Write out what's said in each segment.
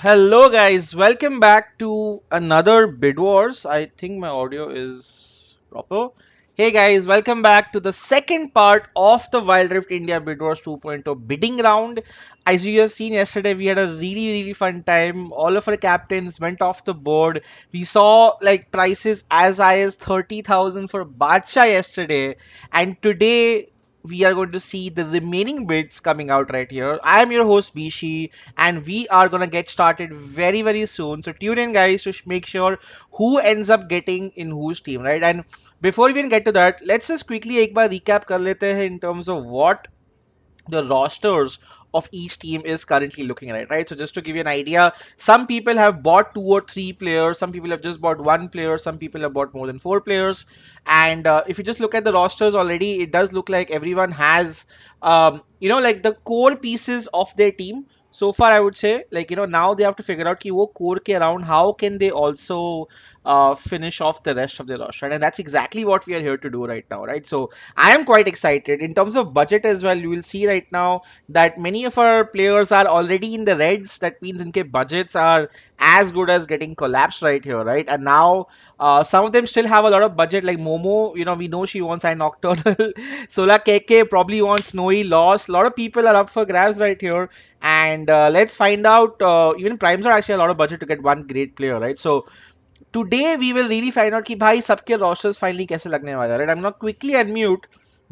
Hello guys, welcome back to another Bidwars. I think my audio is proper. Hey guys, welcome back to the second part of the Wild Rift India Bidwars 2.0 bidding round. As you have seen yesterday, we had a really fun time. All of our captains went off the board. We saw like prices as high as 30,000 for Badsha yesterday, and today we are going to see the remaining bids coming out right here. I am your host Bhishi, and we are gonna get started very soon. So tune in, guys, to make sure who ends up getting in whose team, right? And before we even get to that, let's just quickly एक बार recap कर लेते हैं in terms of what the rosters of each team is currently looking at, right? So just to give you an idea, some people have bought 2 or 3 players, some people have just bought 1 player, some people have bought more than 4 players. And if you just look at the rosters already, it does look like everyone has, like the core pieces of their team. So far, I would say, like, now they have to figure out कि वो core के around how can they also finish off the rest of the roster, and that's exactly what we are here to do right now, right? So I am quite excited in terms of budget as well. You will see right now that many of our players are already in the reds. That means in case budgets are as good as getting collapsed right here, right? And now some of them still have a lot of budget, like Momo. We know she wants a Nocturnal. Sola KK probably wants Snowy Lost. A lot of people are up for grabs right here. And let's find out. Even Primes are actually a lot of budget to get one great player, right? So today we will really find out कि भाई सबके rosters finally कैसे लगने वाले हैं, right? I'm gonna quickly unmute,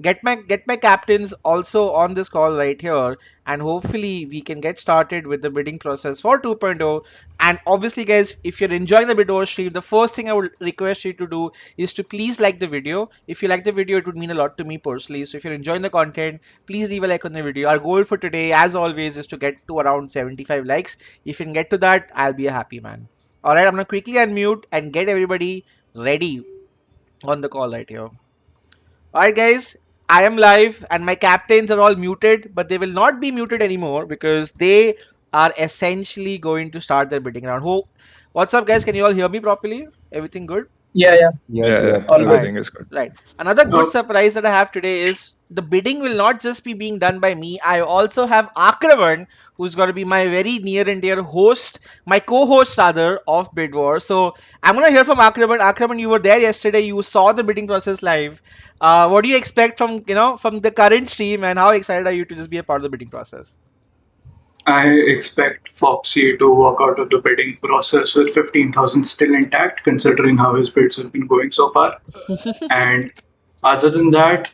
get my captains also on this call right here, and hopefully we can get started with the bidding process for 2.0. And obviously, guys, if you're enjoying the Bidwars stream, the first thing I would request you to do is to please like the video. If you like the video, it would mean a lot to me personally. So if you're enjoying the content, please leave a like on the video. Our goal for today, as always, is to get to around 75 likes. If you can get to that, I'll be a happy man. All right, I'm gonna quickly unmute and get everybody ready on the call right here. All right, guys, I am live and my captains are all muted, but they will not be muted anymore because they are essentially going to start their bidding round. What's up, guys? Can you all hear me properly? Everything good? Yeah, yeah, Yep, yep. all All good. right. Everything is good. Right. Another good Uh, surprise that I have today is the bidding will not just be being done by me. I also have Akravan, who's going to be my very near and dear host, my co-host rather of Bidwars. So I'm going to hear from Akravan. Akravan, you were there yesterday. You saw the bidding process live. What do you expect from the current stream, and how excited are you to just be a part of the bidding process? I expect Foxy to walk out of the bidding process with 15,000 still intact, considering how his bids have been going so far. And other than that,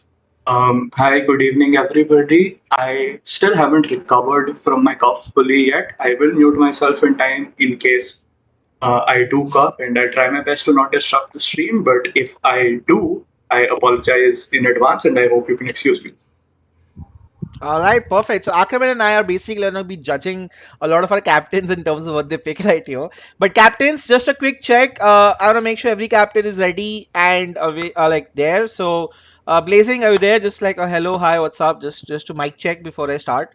hi, good evening, everybody. I still haven't recovered from my cough fully yet. I will mute myself in time in case I do cough, and I try my best to not disrupt the stream. But if I do, I apologize in advance, and I hope you can excuse me. All right, perfect. So Akraman and I are basically going to be judging a lot of our captains in terms of what they pick right here. But captains, just a quick check. I want to make sure every captain is ready and like there. So Blazing, are you there? Just like a hello, hi, what's up? Just to mic check before I start.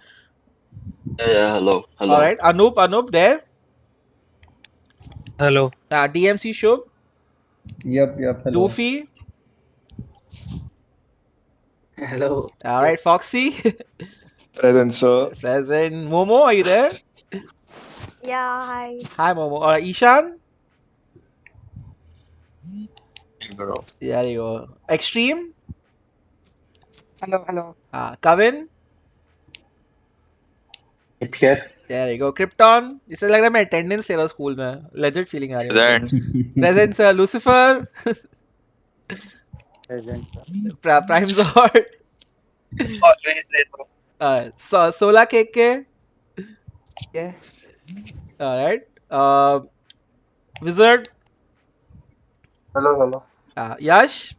Yeah, hello, All hello. right, Anup there. Hello. DMC Shub, Yep, hello. Doofy. Hello. All right, Yes. Foxy, Present, sir. present. Momo, are you there? Yeah, hi. Hi, Momo. Ishan. Bro. There you go. Extreme. Hello. Kavin. Here. There you go. Krypton. इससे लग रहा है मैं attendance ले रहा हूँ school में. Legit feeling आ रही है Then मुझे. Present sir. Lucifer. Present. Prime Zord. Always there, bro. Sola KK. Yeah. Alright. Wizard. Hello. Yash.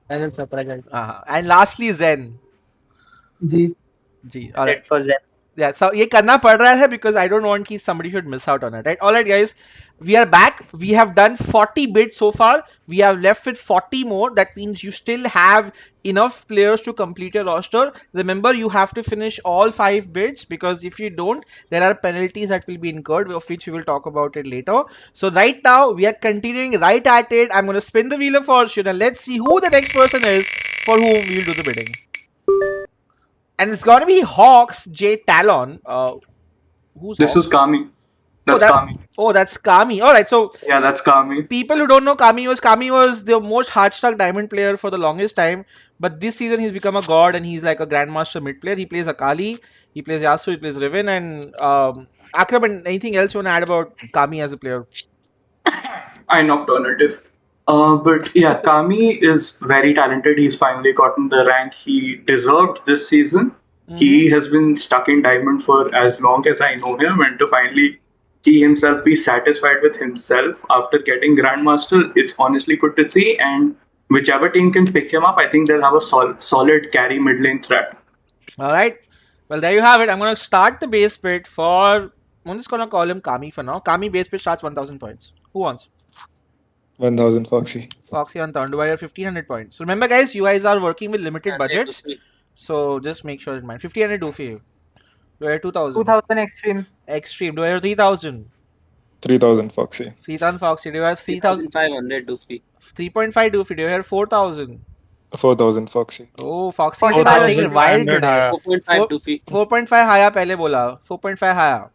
Present, sir. Present. And lastly Zen. Ji. Alright. For Zen. Yeah, so ये करना पड़ रहा है because I don't want कि somebody should miss out on it, right? Alright, guys, we are back. We have done 40 bids so far. We have left with 40 more. That means you still have enough players to complete your roster. Remember, you have to finish all 5 bids because if you don't, there are penalties that will be incurred, of which we will talk about it later. So right now, we are continuing right at it. I'm going to spin the wheel of fortune and let's see who the next person is for whom we will do the bidding. And it's gonna be Hawks J Talon. Who's This Hawks? is Kami. Oh, That's Kami. that's Kami. All right, so Yeah, that's Kami. people who don't know Kami was the most hard-struck diamond player for the longest time, but this season he's become a god and he's like a grandmaster mid player. He plays Akali, he plays Yasuo, he plays Riven, and Akram. And anything else you want to add about Kami as a player? I Nocturnal. But yeah, Kami is very talented. He's finally gotten the rank he deserved this season. Mm-hmm. He has been stuck in Diamond for as long as I know him, and to finally see himself be satisfied with himself after getting Grandmaster, it's honestly good to see. And whichever team can pick him up, I think they'll have a solid carry mid lane threat. All right. Well, there you have it. I'm gonna start the base bid for. I'm just gonna call him Kami for now. Kami base bid starts 1,000 points. Who wants? 1000 Foxy. Foxy on turn. Do I have 1,500 points? So remember, guys, you guys are working with limited budgets, so just make sure in mind. 1,500 do for you. Do I have 2,000? 2000 extreme. Extreme. Do I have 3,000? 3000 Foxy. 3,000 Foxy. Do I have 3,000? 3,500 Doofy. 3.5 do for you. Do I have 4,000? 4000 Foxy. Oh, Foxy is starting wild today. 4.5 Doofy. 4.5 higher पहले बोला. 4.5 higher.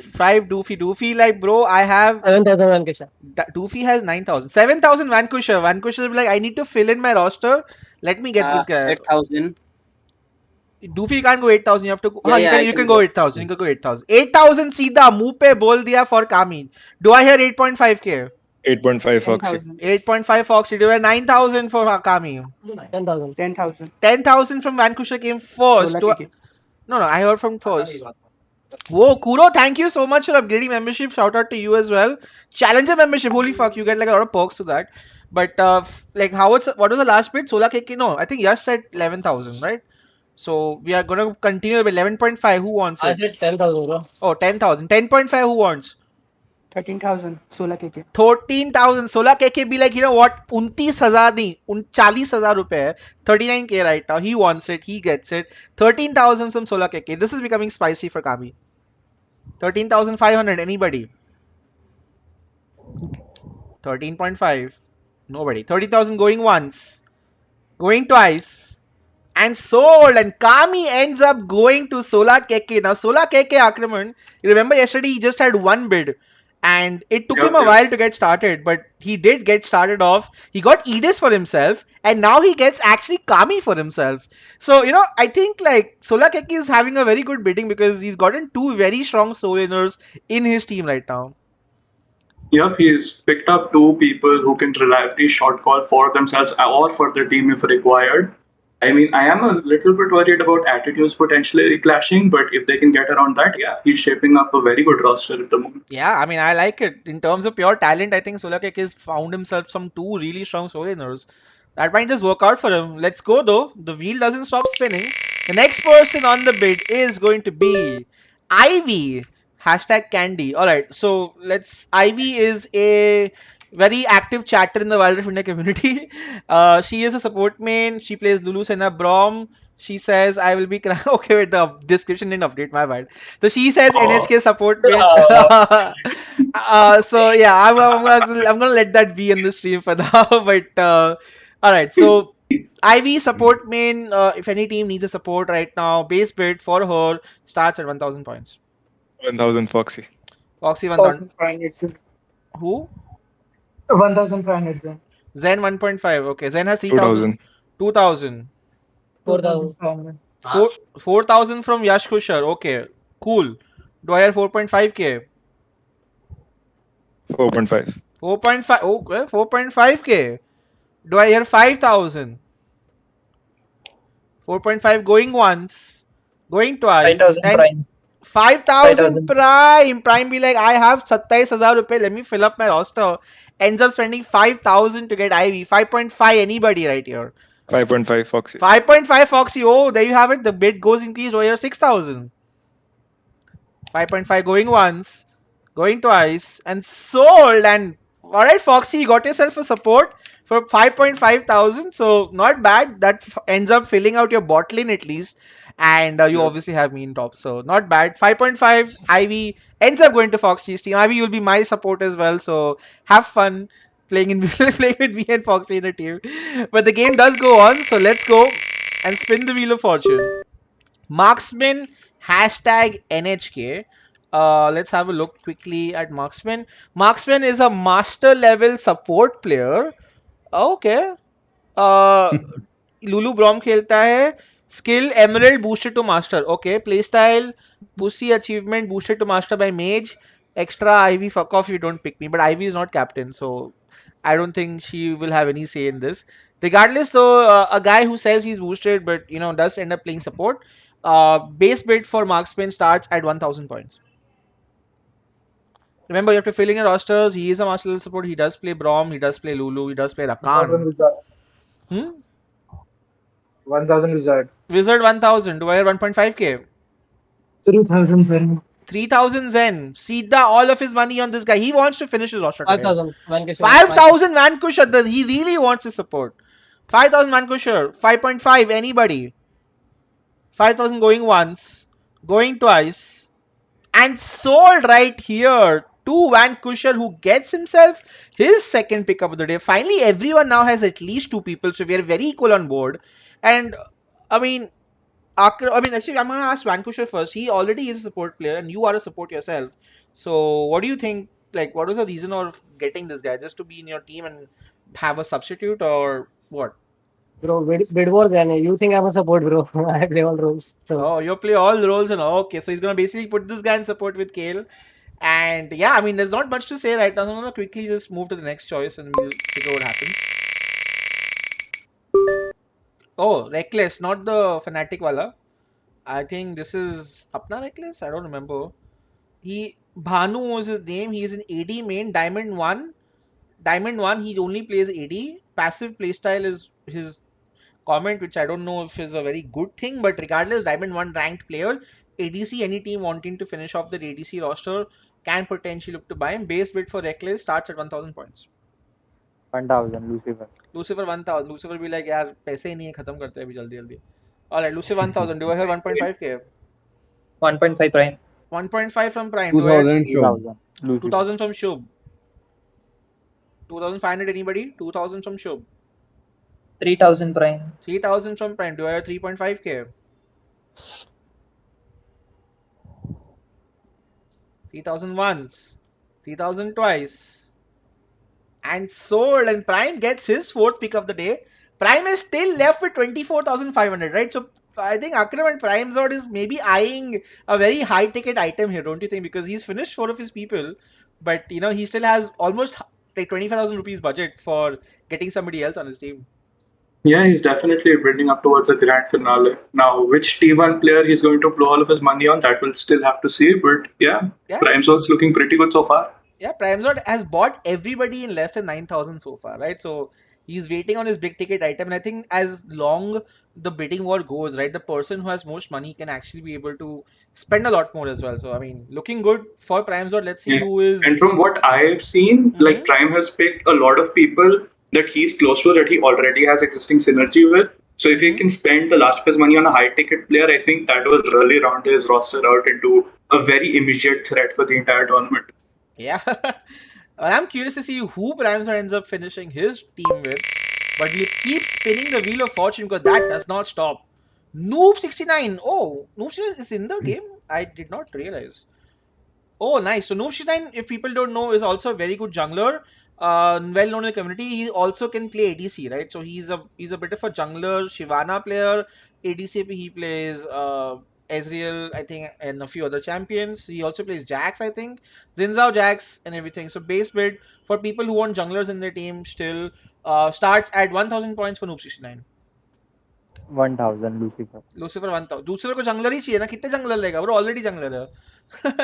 5 Doofy. Like, bro, I have 7000 Kesha. Doofy has 9,000. 7,000 Vanquisher. Vanquisher will be like, I need to fill in my roster. Let me get this guy. 8,000. Doofy you can't go 8,000. You have to go. Yeah, yeah, you can go 8,000. You can go 8,000. 8,000 सीधा मुंह पे बोल दिया for Kami. Do I hear 8.5k? 8.5 Foxy. 8.5 Foxy. Do I hear 9,000 for Kami? 10,000. 10,000 from Vanquisher came first. No, I heard from first. Whoa, Kuro, thank you so much for upgrading membership. Shout out to you as well. Challenger membership, holy fuck, you get like a lot of perks to that. But like, what was the last bid? 16k? No, I think Yash said 11,000, right? So we are gonna continue with 11.5. Who wants I it? said 10,000, bro. Oh, 10,000. 10.5. Who wants? 13,000 16k 13,000. 16k be like, you know what? 29,000 नहीं, 40,000 रुपए है. 39k right now. He wants it. He gets it. 13,000 from 16k. This is becoming spicy for Kami. 13,500. Anybody? 13.5. Nobody. 30,000 going once. Going twice. And sold. And Kami ends up going to 16k. Now 16k Akraman. You remember yesterday he just had one bid. And it took him a while to get started, but he did get started off. He got Edis for himself, and now he gets actually Kami for himself. So, you know, I think like Solakeki is having a very good bidding because he's gotten two very strong soul winners in his team right now. Yep, he's picked up two people who can reliably short call for themselves or for the team if required. I mean, I am a little bit worried about attitudes potentially clashing, but if they can get around that, yeah, he's shaping up a very good roster at the moment. Yeah, I mean, I like it. In terms of pure talent, I think Solakek has found himself some two really strong soul winners. That might just work out for him. Let's go though. The wheel doesn't stop spinning. The next person on the bid is going to be Ivy. Hashtag Candy. Alright, so Ivy is a very active chatter in the Wild Rift India community. She is a support main. She plays Lulu Senna Brom. She says, I will be... okay, wait, the description didn't update, my bad. So she says NHK support main. So yeah, I'm gonna let that be in the stream for now. But alright, so Ivy support main. If any team needs a support right now, base bid for her starts at 1,000 points. 1000 Foxy. Foxy 1,000. 1,500 Who? 1,500 Zen. Zen 1.5. Okay, Zen has 3,000. 2,000. 4,500 4,000 from Yash Kushar. Okay, cool. Do I have 4.5k? 4.5. 4.5. Okay, 4.5k. Do I hear 5,000? 4.5 going once, going twice, 5,000 and prime. 5,000 prime. Prime be like, I have 27,000 rupees. Let me fill up my roster. Ends up spending 5,000 to get Ivy. 5.5 anybody right here. 5.5 Foxy. 5.5 Foxy. Oh, there you have it. The bid goes increased over here. 6,000. 5.5 going once, going twice, and sold. And alright, Foxy, you got yourself a support for 5.5 thousand. So not bad. That ends up filling out your bot lane at least. And you obviously have me in top, so not bad. 5.5 Ivy ends up going to Foxy's team. Ivy will be my support as well, so have fun playing playing with me and Foxy in the team. But the game does go on, so let's go and spin the wheel of fortune. Marksman hashtag NHK. Let's have a look quickly at Marksman. Marksman is a master level support player. Okay. Lulu Brom खेलता है. Skill Emerald boosted to Master. Okay. Playstyle Pussy achievement boosted to Master by Mage. Extra Ivy, fuck off, you don't pick me. But Ivy is not captain, so I don't think she will have any say in this. Regardless, though, a guy who says he's boosted but does end up playing support. Base bid for Marksman starts at 1,000 points. Remember, you have to fill in your rosters. He is a master level support. He does play Brom. He does play Lulu. He does play Rakan. Hmm? 1000 wizard. Wizard 1000. Do I have 1.5k? 3000 Zen. 3000 Zen. Sida all of his money on this guy. He wants to finish his roster today. 5,000. Vanquish. 5,000 Vanquisher. He really wants his support. 5,000 Vanquisher. 5.5. Anybody. 5,000 going once. Going twice. And sold right here to Vanquisher, who gets himself his second pickup of the day. Finally, everyone now has at least 2 people, so we are very equal on board. And I mean, actually, I'm gonna ask Vanquisher first. He already is a support player, and you are a support yourself. So, what do you think? Like, what was the reason of getting this guy? Just to be in your team and have a substitute, or what? Bro, Bidwars, and you think I'm a support, bro? I play all roles. So. Oh, you play all the roles, and okay, so he's gonna basically put this guy in support with Kale. And yeah, I mean, there's not much to say right now. So I'm gonna quickly just move to the next choice, and we'll figure what happens. Oh, Reckless, not the Fnatic wala. I think this is Apna Reckless. I don't remember. Bhanu was his name. He is an AD main, Diamond 1. Diamond 1, he only plays AD. Passive playstyle is his comment, which I don't know if is a very good thing, but regardless, Diamond 1 ranked player. ADC, any team wanting to finish off the ADC roster can potentially look to buy him. Base bid for Reckless starts at 1,000 points. 1000 Lucifer. Lucifer 1,000. Lucifer will be like, यार पैसे ही नहीं है, खत्म करते हैं अभी जल्दी जल्दी. Alright, Lucifer 1,000. Do I have 1.5k? 1.5 prime. 1.5 from Prime. 2000 show. 2,000 from Shub. 2,500 anybody? 2,000 from Shub. 3000 prime. 3,000 from Prime. Do I have 3.5k? 3,000 once. 3,000 twice. And sold. And Prime gets his fourth pick of the day. Prime is still left with 24,500, right? So I think Akram and Prime Zord is maybe eyeing a very high ticket item here, don't you think? Because he's finished 4 of his people, but he still has almost like 25,000 rupees budget for getting somebody else on his team. Yeah, he's definitely building up towards a grand finale. Now, which T1 player he's going to blow all of his money on, that we'll still have to see. But yeah. Prime Zord's looking pretty good so far. Yeah, Prime Zord has bought everybody in less than 9,000 so far, right? So he's waiting on his big ticket item, and I think as long the bidding war goes, right, the person who has most money can actually be able to spend a lot more as well. So I mean, looking good for Prime Zord. Let's see who is. And from what I've seen, like Prime has picked a lot of people that he's close to, that he already has existing synergy with. So if he can spend the last of his money on a high ticket player, I think that will really round his roster out into a very immediate threat for the entire tournament. Yeah. I'm curious to see who Prime Zord ends up finishing his team with. But we'll keep spinning the wheel of fortune because that does not stop. Noob69. Oh, Noob69 is in the game? I did not realize. Oh, nice. So Noob69, if people don't know, is also a very good jungler. Well known in the community. He also can play ADC, right? So he's a bit of a jungler, Shyvana player. ADC he plays Ezreal, I think, and a few other champions. He also plays Jax, I think. Xin Zhao, Jax, and everything. So base bid for people who want junglers in their team still starts at 1,000 points for Noob69. 1000 Lucifer. Lucifer 1,000. दूसरे को jungler ही चाहिए ना, कितने jungler लेगा? वो already jungler है.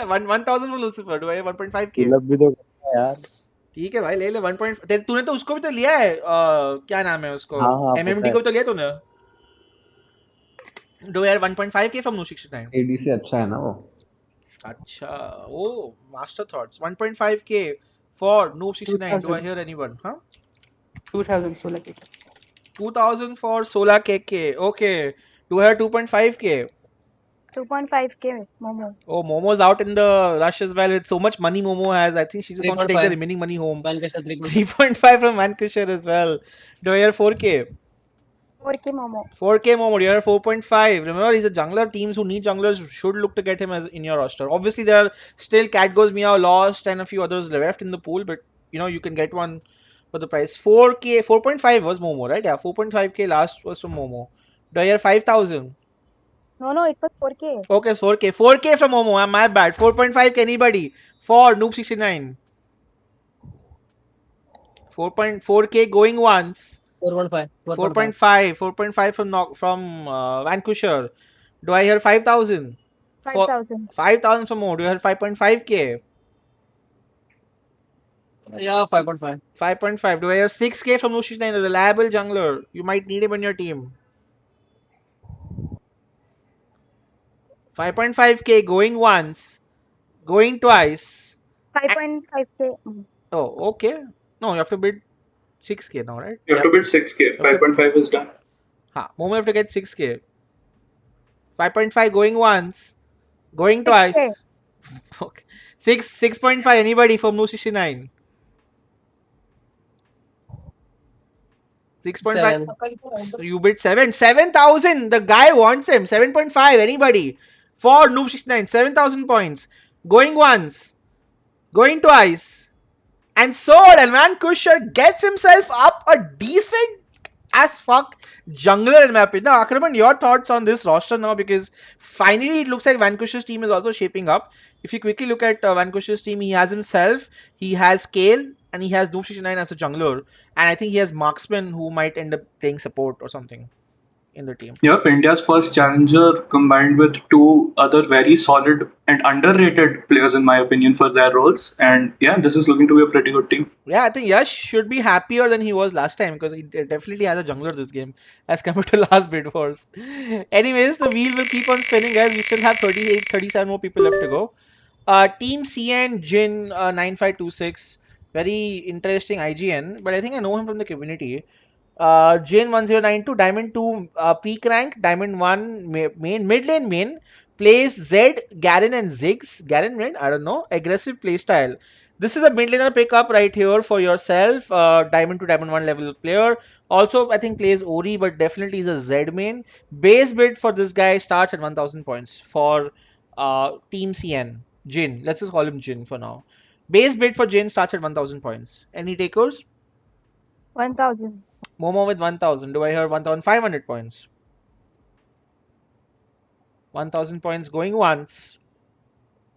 1,000 for Lucifer. Do I have 1.5k? भी तो यार. ठीक है भाई, ले ले 1. तूने तो उसको भी तो लिया है. क्या नाम है उसको? MMD को भी तो लिया तूने. Do I have 1.5k from Noob69? ADC अच्छा है ना वो. अच्छा. Oh, master thoughts. 1.5k for Noob69. Do I hear anyone? Huh? 2000 Solar KK. 2,000 for Solar KK. Okay. Do I have 2.5k? 2.5k Momo. Oh, Momo's out in the rush as well. With so much money Momo has, I think she just wants to take the remaining money home. 3.5 from Vanquisher as well. Do I hear 4k? 4K Momo. 4K Momo, you're 4.5. Remember, he's a jungler. Teams who need junglers should look to get him as in your roster. Obviously, there are still Cat Goes Meow, Lost, and a few others left in the pool, but you can get one for the price. 4K, 4.5 was Momo, right? Yeah, 4.5K last was from Momo. Do I hear 5,000? No, it was 4K. Okay, it's 4K. 4K from Momo, my bad. 4.5K, anybody? For Noob69. 4.4K going once. 4.5. 4.5. 4.5. 4.5 from Vancouver. Do I hear 5,000? For 5,000. 5,000 from more. Do you hear 5.5K? Yeah, 5.5. 5.5. Do I hear 6K from Noob69? A reliable jungler. You might need him on your team. 5.5K going once. Going twice. 5.5K. Oh, okay. No, you have to bid 6K now, right? You have to bid 6K. You have to- 5.5 is done. Momo have to get 6K. 5.5 going once. Going 6K. twice. Okay. 6.5. Anybody from Noob69? 6.5. 7. You bid 7. 7,000. The guy wants him. 7.5. Anybody? For Noob 69. 7,000 points. Going once. Going twice. And sold. And Vancouver gets himself up a decent as fuck jungler in my opinion. Now, Akraman, your thoughts on this roster now, because finally it looks like Vancouver's team is also shaping up. If you quickly look at Vancouver's team, he has himself, he has Kale, and he has Noob 69 as a jungler. And I think he has Marksman who might end up playing support or something in the team. Yep, India's first challenger combined with two other very solid and underrated players, in my opinion, for their roles. And yeah, this is looking to be a pretty good team. Yeah, I think Yash should be happier than he was last time because he definitely has a jungler this game as compared to last bid wars. Anyways, the wheel will keep on spinning, guys. We still have 38, 37 more people left to go. Team CN Jin 9526. Very interesting IGN, but I think I know him from the community. Jane 1092, Diamond 2 peak rank, Diamond 1 main, mid lane main, plays Zed, Garen and Ziggs. Garen mid, I don't know. Aggressive playstyle. This is a mid laner pickup right here for yourself. Diamond to Diamond 1 level player. Also, I think plays Ori, but definitely is a Zed main. Base bid for this guy starts at 1000 points for Team CN. Jin. Let's just call him Jin for now. Base bid for Jin starts at 1000 points. Any takers? 1,000. Momo with 1000. Do I hear 1500 points? 1000 points going once,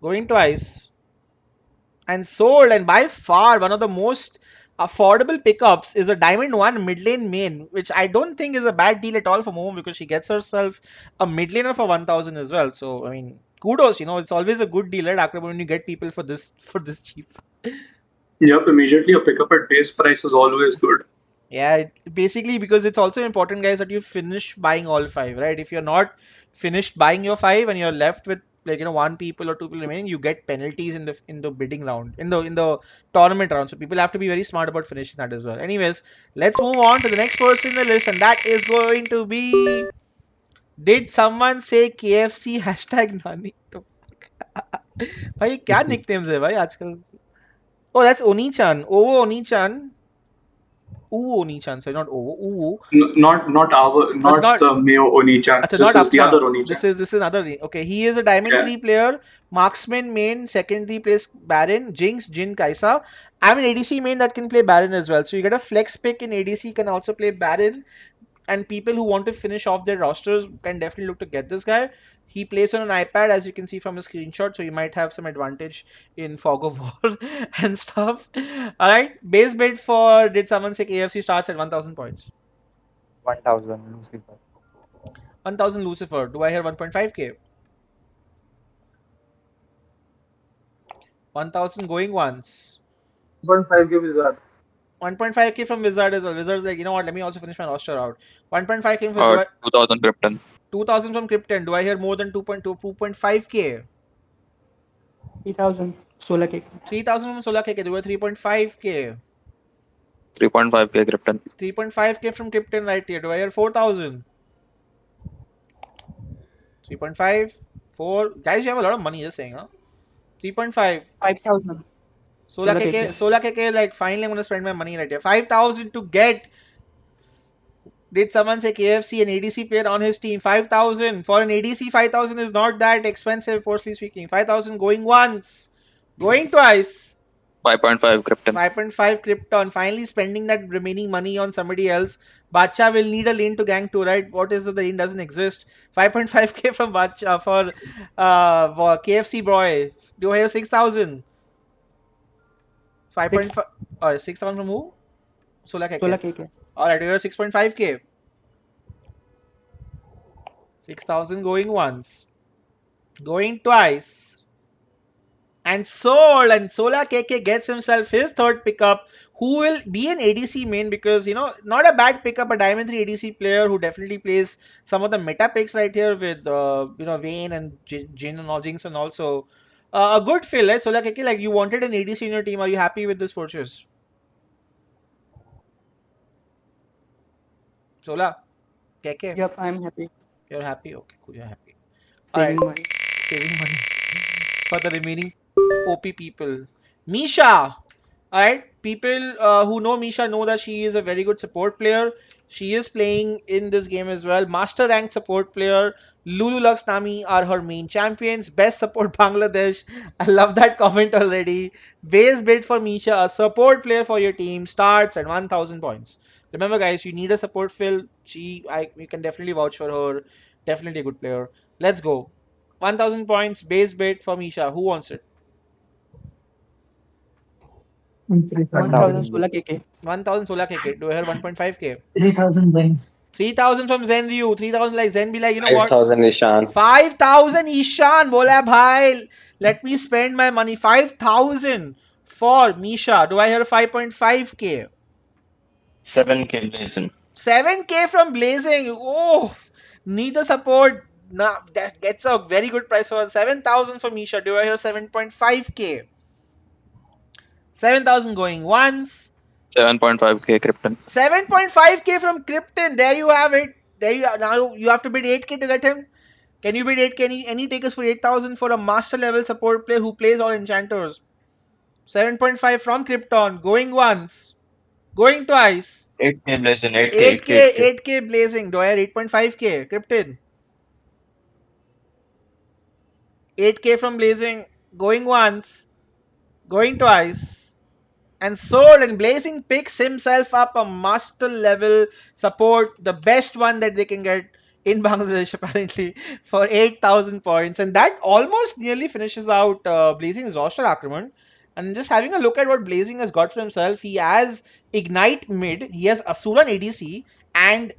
going twice, and sold. And by far, one of the most affordable pickups is a Diamond 1 mid lane main, which I don't think is a bad deal at all for Momo because she gets herself a mid laner for 1000 as well. So, I mean, kudos, it's always a good deal, right, Akrab, when you get people for this cheap. Yep, immediately a pickup at base price is always good. Yeah, basically because it's also important, guys, that you finish buying all 5, right? If you're not finished buying your 5 and you're left with one people or 2 people remaining, you get penalties in the bidding round, in the tournament round. So people have to be very smart about finishing that as well. Anyways, let's move on to the next person in the list, and that is going to be. Did someone say KFC hashtag Nani? भाई क्या nicknames है भाई आजकल? Oh, that's Oni-chan. Oh, Oni-chan. Ooh, Oni-chan. Sorry, not Ovo. Ooh. Not the Mayo Oni-chan. Achha, This not is the Apna. other Oni-chan. This is another. Okay, he is a Diamond 3 player. Marksman main, secondary plays Baron, Jinx, Jin, Kaisa. I'm an ADC main that can play Baron as well. So you get a flex pick in ADC, can also play Baron. And people who want to finish off their rosters can definitely look to get this guy. He plays on an iPad, as you can see from his screenshot, so you might have some advantage in Fog of War and stuff. Alright, base bid for did someone say AFC starts at 1000 points? 1,000 Lucifer. 1000 Lucifer. Do I hear 1.5k? 1000 going once. 1.5K Wizard. 1.5k from Wizard as well. Wizard's like, you know what, let me also finish my roster out. 1.5k from 2000 Krypton. 2000 from Krypton. Do I hear more than 2.5k? 3,000 Solar Cake. 3000 from Solar KK. Do I 3.5k? 3.5K Krypton. 3.5k from Krypton right here. Do I hear 4000? 3.5, 4. Guys, you have a lot of money, just saying, huh? 3.5. 5,000. Solar KK, like finally I'm gonna spend my money right here. 5,000 to get Did someone say KFC, an ADC player on his team? 5,000. For an ADC, 5,000 is not that expensive, personally speaking. 5,000 going once. Going twice. 5.5 Krypton. 5.5 Krypton. Finally spending that remaining money on somebody else. Bacha will need a lane to gank to, right? What is it? The lane doesn't exist. 5.5k from Bacha for KFC boy. Do I have 6,000? 5.5. 6,000 from who? Sola KK. Sola KK. Alright, you have 6.5k. 6,000 going once. Going twice. And sold, and Sola KK gets himself his third pickup, who will be an ADC main because, not a bad pickup, a Diamond 3 ADC player who definitely plays some of the meta picks right here with, Vayne and Jin and all Jinx, and also a good fill, right? Sola KK, like you wanted an ADC in your team. Are you happy with this purchase? Sola KK, Yep, I'm happy. you're happy? Okay, cool, you're happy. Saving Alright, money. saving money for the remaining OP people. Misha. Alright, people who know Misha know that she is a very good support player. She is playing in this game as well. Master ranked support player. Lulu Lux Nami are her main champions. Best support Bangladesh. I love that comment already. Base bid for Misha, a support player for your team, starts at 1,000 points. Remember, guys, you need a support fill. We can definitely vouch for her. Definitely a good player. Let's go. 1,000 points, base bid for Misha. Who wants it? 1,000 Sola KK. 1,000 Sola KK. Do I hear 1.5k? 3,000 Zen. 3,000 from Zen Ryu. 3,000 like Zen be like, you know what? 5,000 Ishan. 5,000 Ishan. Bola bhai. Let me spend my money. 5,000 for Misha. Do I hear 5.5k? 7K Blazing. 7k from Blazing. Oh, need the support. Nah, that gets a very good price for 7,000 for Misha. Do I hear 7.5k? 7,000 going once. 7.5K Krypton. 7.5k from Krypton. There you have it. Now you have to bid 8k to get him. Can you bid 8k? Any takers for 8,000 for a master level support player who plays all enchanters? 7.5 from Krypton. Going once. Going twice. 8K Blazing. 8K. 8k. 8k Blazing. Do I have 8.5k? Krypton. 8k from Blazing. Going once. Going twice. And sold, and Blazing picks himself up a master level support, the best one that they can get in Bangladesh apparently, for 8,000 points. And that almost nearly finishes out Blazing's roster Akraman. And just having a look at what Blazing has got for himself, he has Ignite mid, he has Asuran ADC, and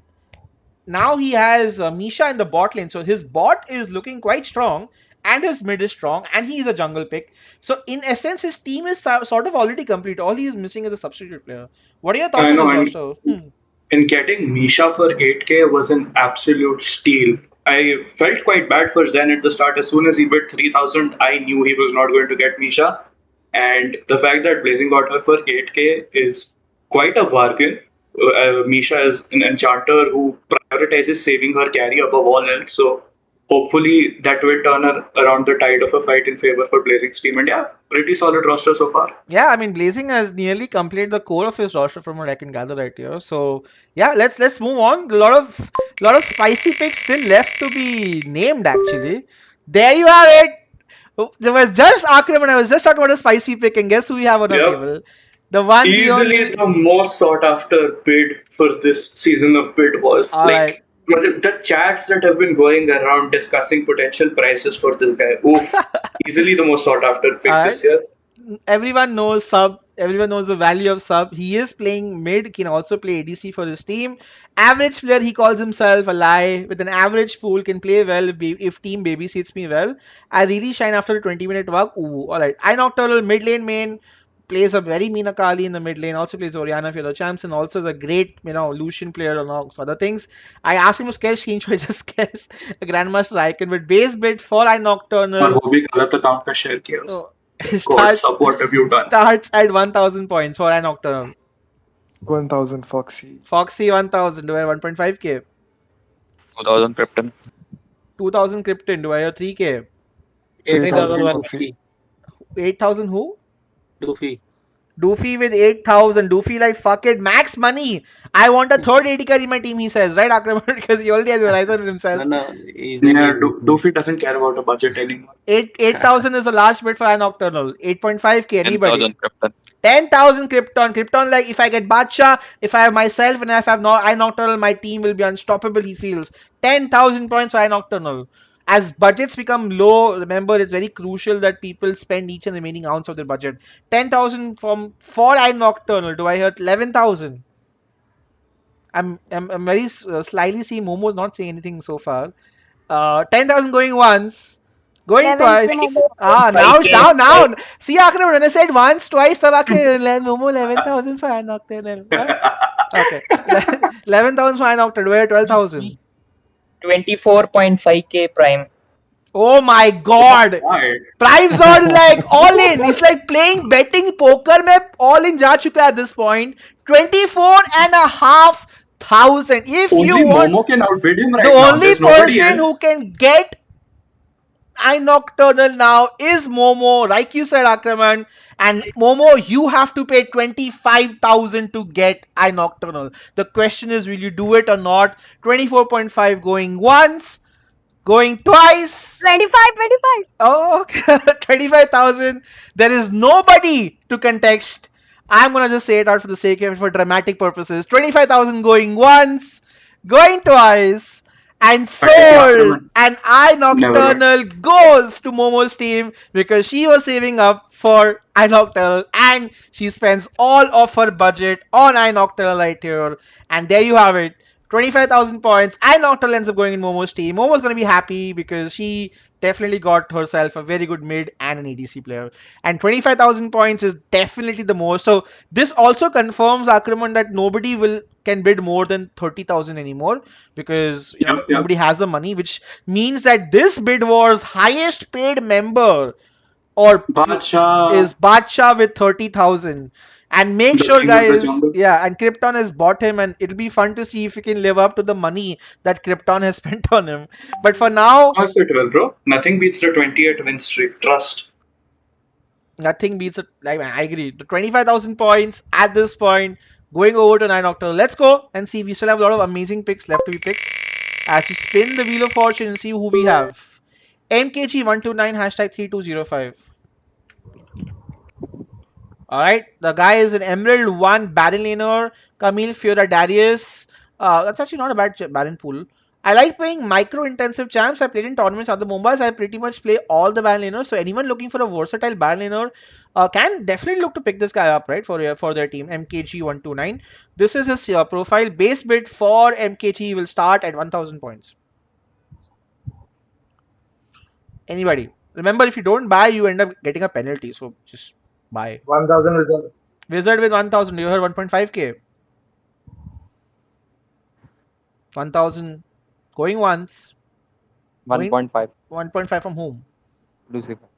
now he has Misha in the bot lane. So his bot is looking quite strong, and his mid is strong, and he is a jungle pick. So in essence, his team is sort of already complete. All he is missing is a substitute player. What are your thoughts I on know, this and roster? in getting Misha for 8k was an absolute steal. I felt quite bad for Zen at the start. As soon as he bid 3,000, I knew he was not going to get Misha. And the fact that Blazing got her for 8k is quite a bargain. Misha is an enchanter who prioritizes saving her carry above all else. So hopefully that will turn around the tide of a fight in favor for Blazing's team. And yeah, pretty solid roster so far. Yeah, I mean Blazing has nearly completed the core of his roster from what I can gather right here. So yeah, let's move on. A lot of spicy picks still left to be named actually. There you have it. There was just Akraman. I was just talking about a spicy pick, and guess who we have on our Yep. table? The one, the Easily only. the most sought after bid for this season of Bidwars. Alright. The chats that have been going around discussing potential prices for this guy. Oof. Easily the most sought after pick this year. Everyone knows Sub. Everyone knows the value of Sub. He is playing mid. Can also play ADC for his team. Average player, he calls himself a lie. With an average pool, can play well if team babysits me well. I really shine after a 20-minute walk. Ooh, alright. I Nocturnal mid lane main. Plays a very mean Akali in the mid lane. Also plays Orianna for the champs, and also is a great, Lucian player amongst other things. I asked him to scare screenshot, he just scares a Grandmaster Icon with base bid for I Nocturnal. और वो भी गलत account का share किया उसने. Starts, Sub, what have you done? starts at 1,000 points for an Nocturnal. 1,000 Foxy. Foxy 1,000. Do I have 1.5k? 2,000 Krypton. 2,000 Krypton. Do I have 3k? 3,000 Foxy. 8,000 who? Doofy. Doofy with 8,000. Doofy like, fuck it, max money. I want a third AD carry in my team, he says, right, Akraman? Because he already has Verizon himself. No, he's Yeah, really Doofy doesn't care about a budget anymore. 8,000 is the last bid for Nocturnal. 8.5k, anybody? 10,000 Krypton. 10,000 Krypton. Krypton, like, if I get Bacha, if I have myself, and if I have I Nocturnal, my team will be unstoppable, he feels. 10,000 points for I Nocturnal. As budgets become low, remember, it's very crucial that people spend each and remaining ounce of their budget. 10,000 for I Nocturnal. Do I hear 11,000? I'm very slyly seeing Momo's not saying anything so far. 10,000 going once. Going 11 spin twice. again. Now. See, Akram, when I said once, twice, tab Momo 11,000 for I Nocturnal. Okay. 11,000 for I Nocturnal. Where 12,000? 24.5k prime. Oh my god. Why? Prime Zone is like all in. It's like playing betting poker map all in ja chuka at this point. 24,500. If Only you want, Momo can outbid him right the now. only There's nobody person who else. can get I Nocturnal now is Momo, like you said, Akraman. And Momo, you have to pay 25,000 to get I Nocturnal. The question is, will you do it or not? 24.5 going once, going twice. 25. Oh, 25,000. There is nobody to contest. I'm gonna just say it out for the sake of it for dramatic purposes. 25,000 going once, going twice, and sold. Akraman. And I Never Nocturnal goes to Momo's team because she was saving up for I Nocturnal and she spends all of her budget on I Nocturnal right here. And there you have it. 25,000 points. I Nocturnal ends up going in Momo's team. Momo's gonna be happy because she definitely got herself a very good mid and an ADC player. And 25,000 points is definitely the most. So this also confirms, Akraman, that nobody can bid more than 30,000 anymore because Yep. nobody has the money, which means that this bid wars highest paid member or Bacha. is Bacha with 30,000. And make The sure, king of the guys, jungle. yeah, and Krypton has bought him, and it'll be fun to see if he can live up to the money that Krypton has spent on him. But for now, Of course it will, bro. Nothing beats the 28 win streak. Trust. nothing beats it. Like, I agree. The 25,000 points at this point, going over to 9 October. Let's go and see. We still have a lot of amazing picks left to be picked. As we spin the Wheel of Fortune and see who we have. MKG129 hashtag 3205. Alright, the guy is an Emerald 1 Baron laner, Camille Fiora Darius. That's actually not a bad Baron pool. I like playing micro intensive champs. I played in tournaments at the Mumbai's. I pretty much play all the Baron laners. So anyone looking for a versatile Baron laner can definitely look to pick this guy up, right? For their team, MKG129. This is his profile. Base bid for MKG will start at 1,000 points. Anybody? Remember, if you don't buy, you end up getting a penalty. So just buy. 1,000 result. Wizard with 1,000. You heard 1.5k. 1,000 going once. 1.5. 1.5 from whom? Lucifer.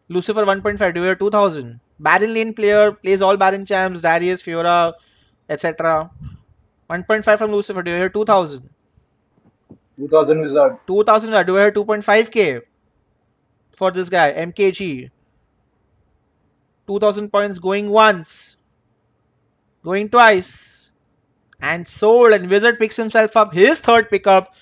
Lucifer 1.5. Do you hear 2,000? Baron lane player plays all Baron champs. Darius, Fiora, etc. 1.5 from Lucifer. Do you hear 2,000? 2,000 wizard. 2,000. Do you hear 2.5k for this guy? MKG. 2,000 points going once. Going twice. And sold. And Wizard picks himself up his third pickup.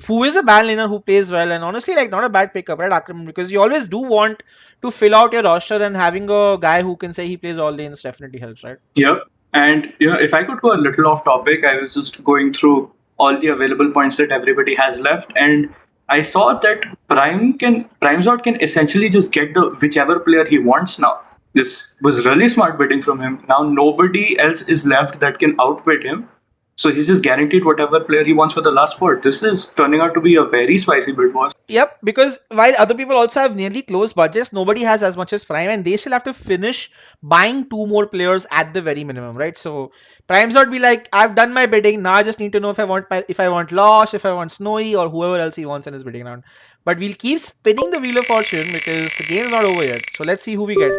Who is a Baron laner who plays well, and honestly, like, not a bad pickup, right, Akraman? Because you always do want to fill out your roster, and having a guy who can say he plays all lanes definitely helps, right? Yep. And if I could go a little off topic, I was just going through all the available points that everybody has left, and I saw that Primezord can essentially just get the whichever player he wants now. This was really smart bidding from him. Now nobody else is left that can outbid him. So he's just guaranteed whatever player he wants for the last spot. This is turning out to be a very spicy bid, boss. Yep, because while other people also have nearly close budgets, nobody has as much as Prime, and they still have to finish buying 2 more players at the very minimum, right? So Prime's not be like, I've done my bidding, now I just need to know if I want Losh, if I want Snowy, or whoever else he wants in his bidding round. But we'll keep spinning the Wheel of Fortune because the game is not over yet. So let's see who we get.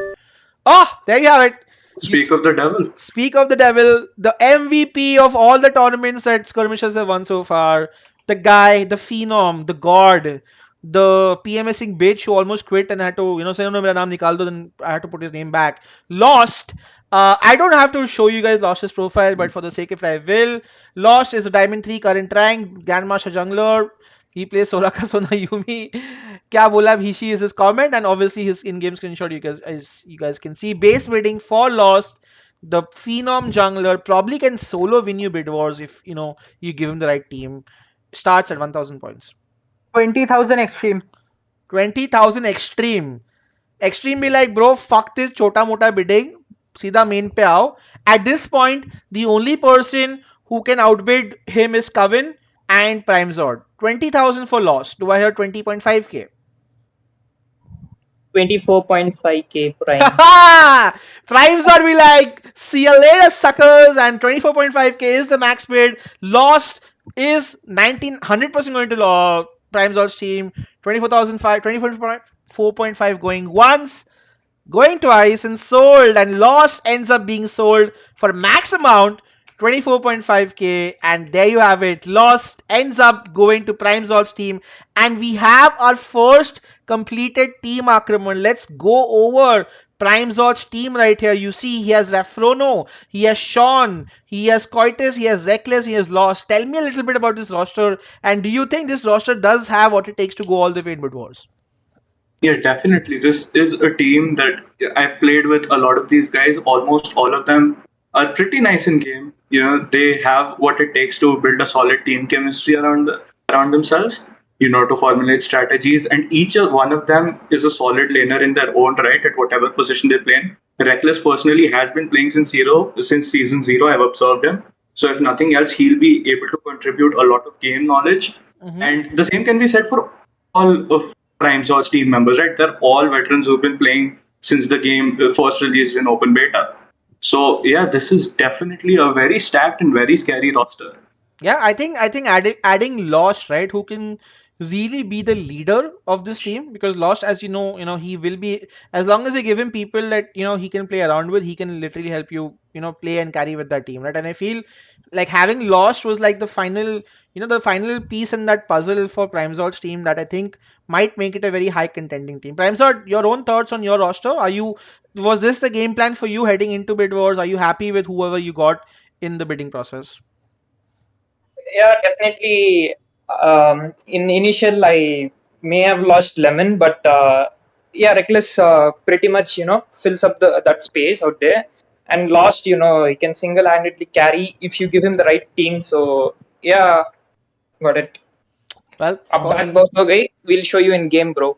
Oh, there you have it. Speak of the devil. Speak of the devil, the MVP of all the tournaments that skirmishers have won so far, the guy, the phenom, the god, the PMSing bitch who almost quit and had to, say, no, mera naam nikal do, then I had to put his name back. Lost. I don't have to show you guys Lost's profile, but for the sake of it, I will. Lost is a Diamond 3 current rank, Grandmaster Jungler. He plays Soraka Sona Yumi. Kya bola Bhishi is his comment, and obviously his in-game screenshot you guys, as you guys can see. Base bidding for Lost. The Phenom Jungler probably can solo win you Bid Wars if you give him the right team. Starts at 1,000 points. 20,000 extreme. 20,000 extreme. Extreme be like, bro, fuck this chota mota bidding. सीधा main पे आओ. At this point, the only person who can outbid him is Coven and Prime Zord. 20,000 for loss. Do I hear 20.5k? 24.5k prime. Prime Zord be like, see you later, suckers. And 24.5k is the max bid. Lost is 100% going to Prime Zord's team. 24.5 going once, going twice, and sold. And Lost ends up being sold for max amount 24.5k. And there you have it. Lost ends up going to Prime Zord's team. And we have our first completed team Akraman. Let's go over Prime Zord's team right here. You see, he has Rafrono, he has Sean, he has Coitus, he has Reckless, he has Lost. Tell me a little bit about this roster. And do you think this roster does have what it takes to go all the way in Bid Wars? Yeah, definitely. This is a team that I've played with a lot of these guys. Almost all of them are pretty nice in game. They have what it takes to build a solid team chemistry around themselves. To formulate strategies, and each one of them is a solid laner in their own right at whatever position they play in. Reckless personally has been playing since season 0. I've observed him. So if nothing else, he'll be able to contribute a lot of game knowledge. And the same can be said for all of Prime Zord's team members, right? They're all veterans who've been playing since the game first released in open beta. So yeah, this is definitely a very stacked and very scary roster. Yeah, I think adding Lost, right, who can really be the leader of this team, because Lost, as you know, he will be, as long as you give him people that he can play around with, he can literally help you play and carry with that team, right? And I feel like having Lost was like the final piece in that puzzle for Prime Zord's team that I think might make it a very high contending team. Prime Zord, your own thoughts on your roster? Was this the game plan for you heading into Bid Wars? Are you happy with whoever you got in the bidding process? Yeah, definitely. In initial, I may have lost Lemon, but yeah, Reckless pretty much fills up that space out there. And Lost, he can single-handedly carry if you give him the right team. So yeah, got it. Well, okay, we'll show you in game, bro.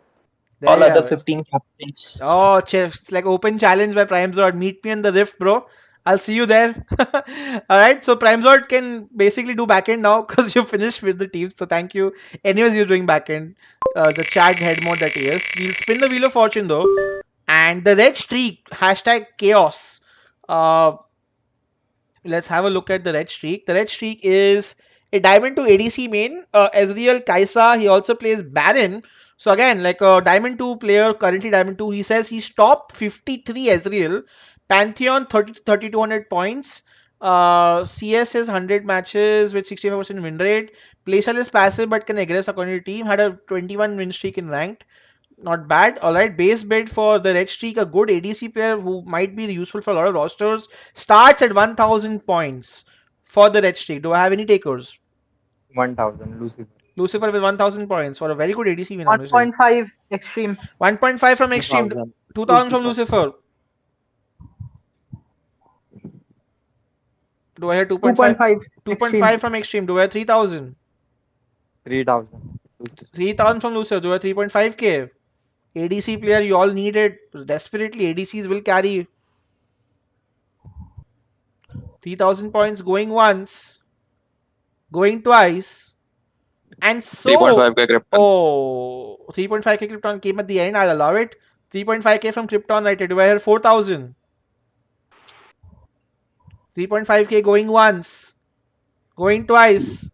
All other 15 captains. Oh, it's like open challenge by Prime Zord. Meet me in the Rift, bro. I'll see you there. Alright, so Prime Zord can basically do backend now because you finished with the teams. So thank you. Anyways, you're doing backend. The chat head mode that he is. We'll spin the Wheel of Fortune though. And the red streak, hashtag chaos. Let's have a look at the red streak. The red streak is a Diamond 2 ADC main. Ezreal Kaisa, he also plays Baron. So again, like a Diamond 2 player, currently Diamond 2, he says he's top 53 Ezreal. Pantheon 3,200 points. CS is 100 matches with 65% win rate. Playstyle is passive but can aggress according to team. Had a 21 win streak in ranked. Not bad. Alright, base bid for the red streak. A good ADC player who might be useful for a lot of rosters. Starts at 1,000 points for the red streak. Do I have any takers? 1,000, Lucifer. Lucifer with 1,000 points for a very good ADC win. 1.5 extreme. 1.5 from extreme. 2,000 from Lucifer. Do I have 2.5? 2.5 from extreme. Do I have 3,000? 3,000. 3,000 from Lucifer. Do I have 3.5k? ADC player, you all need it desperately. ADCs will carry. 3,000 points going once, going twice, and so 3.5k Krypton. Oh, 3.5k Krypton came at the end. I'll allow it. 3.5k from Krypton right here. Do I hear 4,000? 3.5k going once, going twice,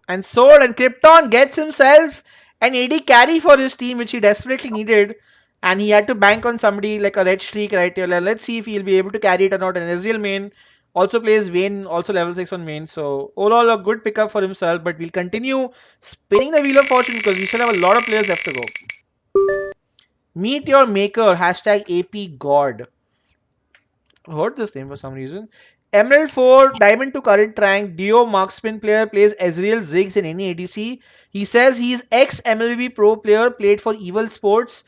and sold. And Krypton gets himself an AD carry for his team, which he desperately needed. And he had to bank on somebody like a red streak right here. Let's see if he'll be able to carry it or not. An Ezreal main. Also plays Vayne, also level 6 on Vayne. So overall a good pickup for himself. But we'll continue spinning the Wheel of Fortune because we still have a lot of players left to go. Meet your maker, hashtag AP God. Heard this name for some reason. Emerald 4, Diamond to current rank, Dio marksman player, plays Ezreal Ziggs in any ADC. He says he's ex MLB pro player, played for Evil Esports,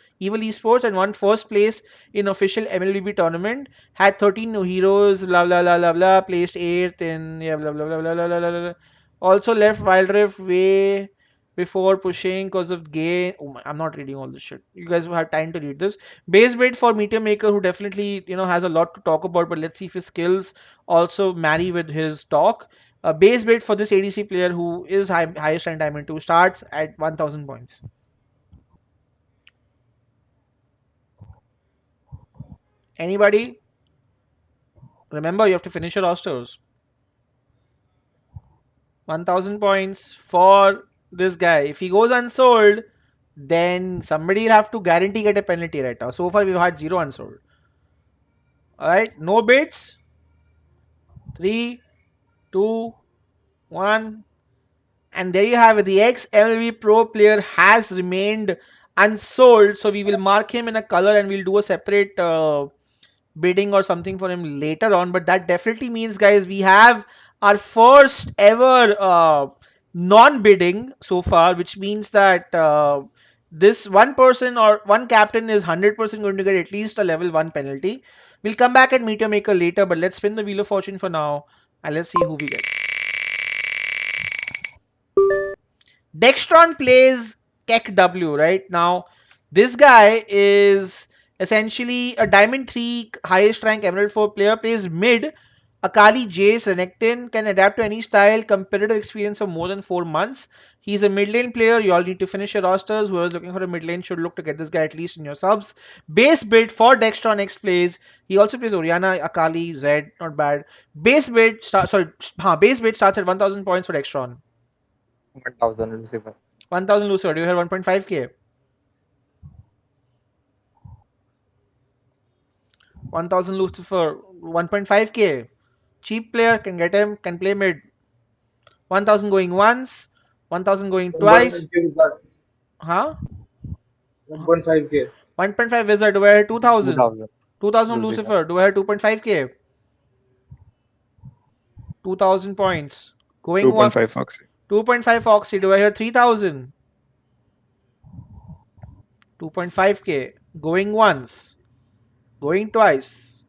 and won first place in official MLB tournament. Had 13 no heroes, blah blah blah blah blah. Placed 8th in yeah blah blah blah blah blah blah blah. Blah. Also left Wild Rift way before pushing because of gay. Oh my, I'm not reading all this shit. You guys will have time to read this. Base bid for Meteor Maker, who definitely has a lot to talk about, but let's see if his skills also marry with his talk. A base bid for this ADC player who is highest rank Diamond 2 starts at 1000 points. Anybody? Remember, you have to finish your rosters. 1000 points for this guy. If he goes unsold, then somebody will have to guarantee get a penalty right now. So far, we've had 0 unsold. Alright, no bids. 3, 2, 1. And there you have it. The ex-MLB pro player has remained unsold. So we will mark him in a color and we'll do a separate bidding or something for him later on. But that definitely means, guys, we have our first ever non-bidding so far, which means that this one person or one captain is 100% going to get at least a level 1 penalty. We'll come back at Meteor Maker later, but let's spin the Wheel of Fortune for now and let's see who we get. Dextron plays Keck W, right? Now, this guy is essentially a Diamond 3 highest rank Emerald 4 player, plays mid. Akali Jace Renekton can adapt to any style, competitive experience of more than 4 months. He's a mid lane player. You all need to finish your rosters. Whoever's looking for a mid lane should look to get this guy at least in your subs. Base bid for Dextron X plays. He also plays Orianna, Akali, Zed, not bad. Base bid starts at 1000 points for Dextron. 1000 Lucifer. 1000 Lucifer. Do you have 1.5k? 1000 Lucifer. 1.5k. Cheap player can get him, can play mid. 1000 going once. 1000 going twice. 1.5K Wizard. Huh? 1.5K. 1.5 Wizard. Do I have 2000? 2000. 2000 Lucifer. Do I have 2.5k? 2000 points. Going 2.5 Foxy. 2.5 Foxy. Do I hear 3000? 2.5k. Going once. Going twice.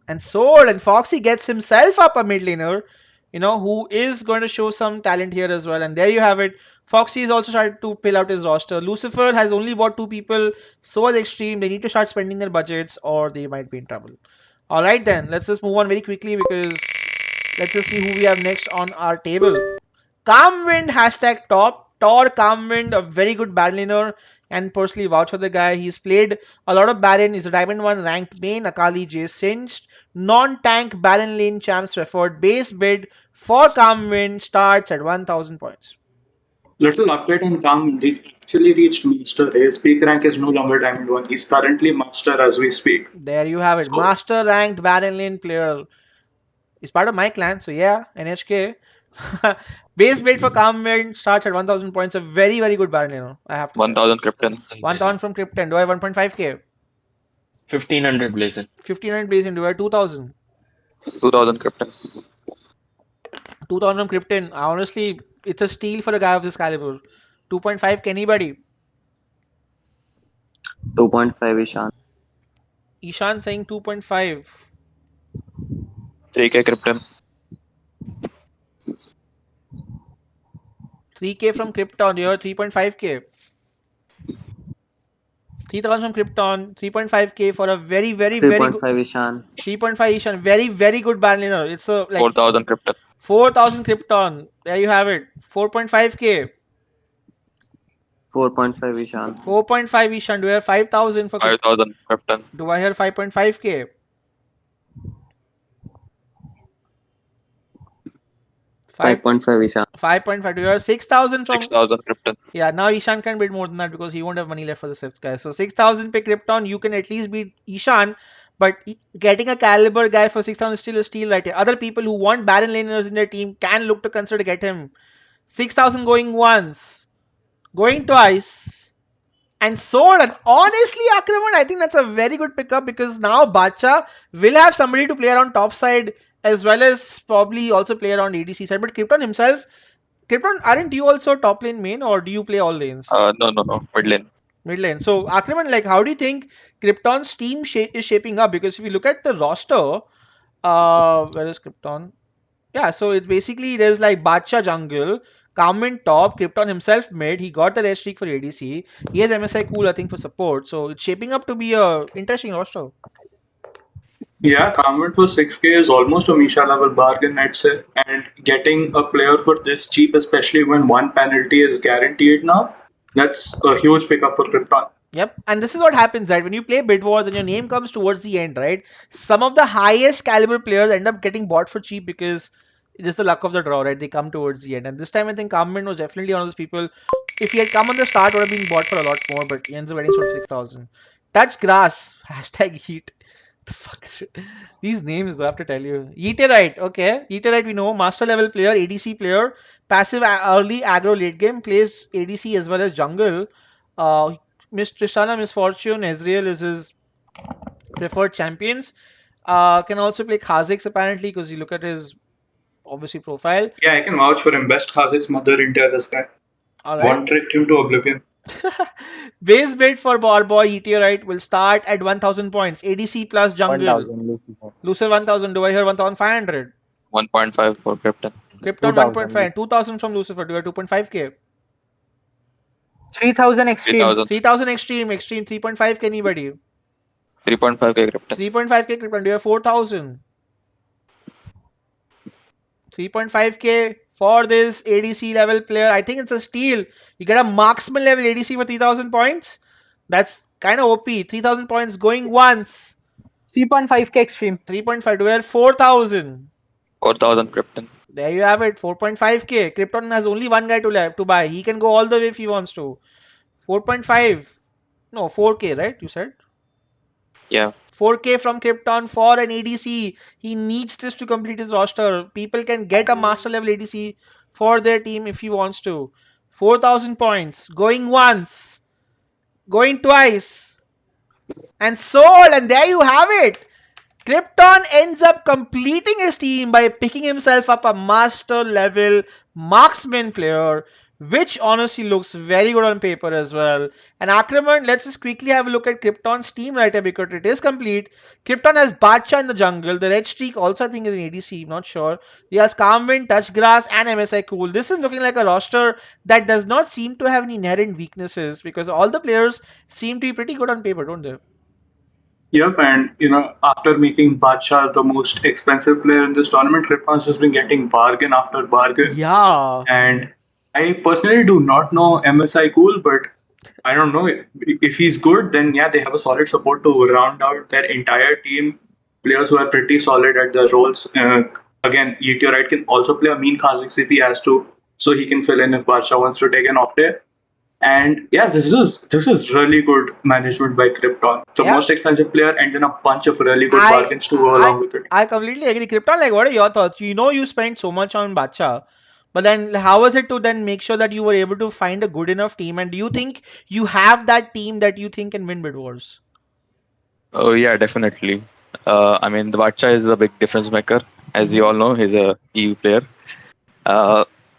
And sold. And Foxy gets himself up a mid laner, who is going to show some talent here as well. And there you have it. Foxy is also started to fill out his roster. Lucifer has only bought 2 people. So is Extreme. They need to start spending their budgets or they might be in trouble. Alright then. Let's just move on very quickly because let's just see who we have next on our table. Calmwind hashtag top. Tor Calmwind, a very good Baron laner, and personally vouch for the guy. He's played a lot of Baron. He's a Diamond 1 ranked main. Akali J cinched. Non-tank Baron lane champs preferred. Base bid for Calmwind starts at 1000 points. Little update on Calm. He's actually reached Master. His peak rank is no longer Diamond 1. He's currently Master as we speak. There you have it. Master ranked Baron lane player. He's part of my clan, so yeah, NHK. Base bid for Calmwind starts at 1000 points. A very, very good Baron, I have to 1000 Krypton. 1000 from Krypton. Do I have 1.5k? 1500 Blazon. 1500 Blazon. Do I have 2000? 2000 Krypton. 2000 from Krypton. Honestly, it's a steal for a guy of this caliber. 2.5k anybody? 2.5 Ishan. Ishan saying 2.5. 3k Krypton. 3k from Krypton. You have 3.5k. 3000 from Krypton. 3.5k for a very, very, very good. 3.5 Ishan. 3.5 Ishan. Very, very good Baron laner. It's a like 4000 Krypton. 4000 Krypton. There you have it. 4.5k. 4.5 Ishan. 4.5 Ishan. Do I have 5000 for Krypton? 5000 Krypton. Do I hear 5.5k? 5.5 Ishan. 5.5. You are 6,000 from. 6,000 Krypton. Yeah, now Ishan can bid more than that because he won't have money left for the fifth guy. So 6,000 pick Krypton, you can at least beat Ishan. But getting a caliber guy for 6,000 is still a steal right here. Other people who want Baron laners in their team can look to consider to get him. 6,000 going once, going twice, and sold. And honestly, Akraman, I think that's a very good pickup because now Bacha will have somebody to play around top side as well as probably also play around ADC side. But Krypton himself, Krypton, aren't you also top lane main or do you play all lanes? No. Mid lane. Mid lane. So Akraman, like, how do you think Krypton's team is shaping up? Because if you look at the roster, where is Krypton? Yeah, so it's basically there's like Bacha jungle, Carmen top, Krypton himself mid. He got the red streak for ADC. He has MSI cool, I think, for support. So it's shaping up to be a interesting roster. Yeah, Carmen for 6K is almost a Misha level bargain, I'd say. And getting a player for this cheap, especially when one penalty is guaranteed now, that's a huge pickup for Krypton. Yep, and this is what happens, right? When you play Bidwars and your name comes towards the end, right? Some of the highest caliber players end up getting bought for cheap because it's just the luck of the draw, right? They come towards the end. And this time, I think Carmen was definitely one of those people. If he had come on the start, would have been bought for a lot more, but he ends up getting sold for 6,000. Touch grass. Hashtag heat. The fuck is it? These names, I have to tell you. Yeeterite, okay. Yeeterite, we know. Master level player, ADC player. Passive early aggro late game. Plays ADC as well as jungle. Miss Tristana Misfortune, Ezreal is his preferred champions. Can also play Kha'Zix apparently because you look at his obviously profile. Yeah, I can vouch for him. Best Kha'Zix mother India, this guy. Alright. One tricked him to oblivion. Base bid for Barboy Meteorite will start at 1,000 points. ADC plus jungle. 1,000 Lucifer. Lucifer 1,000. Do I hear 1,500? 1.5 for Krypton. Krypton 2,000. 1.5. 2,000 from Lucifer. Do I 2.5k? 3,000 extreme. 3,000. 3,000 extreme. 3.5k anybody. 3.5k Krypton. 3.5k Krypton. Do you have 4,000? 3.5k for this ADC level player. I think it's a steal. You get a marksman level ADC for 3,000 points. That's kind of OP. 3,000 points going once. 3.5k extreme. 3.5 to where 4,000. 4,000 Krypton. There you have it. 4.5k. Krypton has only one guy to buy. He can go all the way if he wants to. 4.5. No, 4k, right? You said? Yeah. 4k from Krypton for an ADC. He needs this to complete his roster. People can get a master level ADC for their team if he wants to. 4,000 points. Going once. Going twice. And sold. And there you have it. Krypton ends up completing his team by picking himself up a master level marksman player, which honestly looks very good on paper as well. And Akraman, let's just quickly have a look at Krypton's team right here because it is complete. Krypton has Bacha in the jungle. The red streak also I think is an ADC, not sure. He has Calmwind, Touch Grass, and MSI Cool. This is looking like a roster that does not seem to have any inherent weaknesses because all the players seem to be pretty good on paper, don't they? Yep, and after making Badshah the most expensive player in this tournament, Krypton's just been getting bargain after bargain. Yeah. And I personally do not know MSI Cool, but I don't know if he's good. Then yeah, they have a solid support to round out their entire team. Players who are pretty solid at their roles. Again, Meteorite can also play a mean Kha'Zix if he has to, so he can fill in if Badshah wants to take an off day. And yeah, this is really good management by Krypton. The most expensive player and then a bunch of really good bargains to go along with it. I completely agree. Krypton, like, what are your thoughts? You spent so much on Bacha, but then how was it to then make sure that you were able to find a good enough team? And do you think you have that team that you think can win Bidwars? Oh yeah, definitely. I mean, the Bacha is a big difference maker, as you all know. He's a EU player.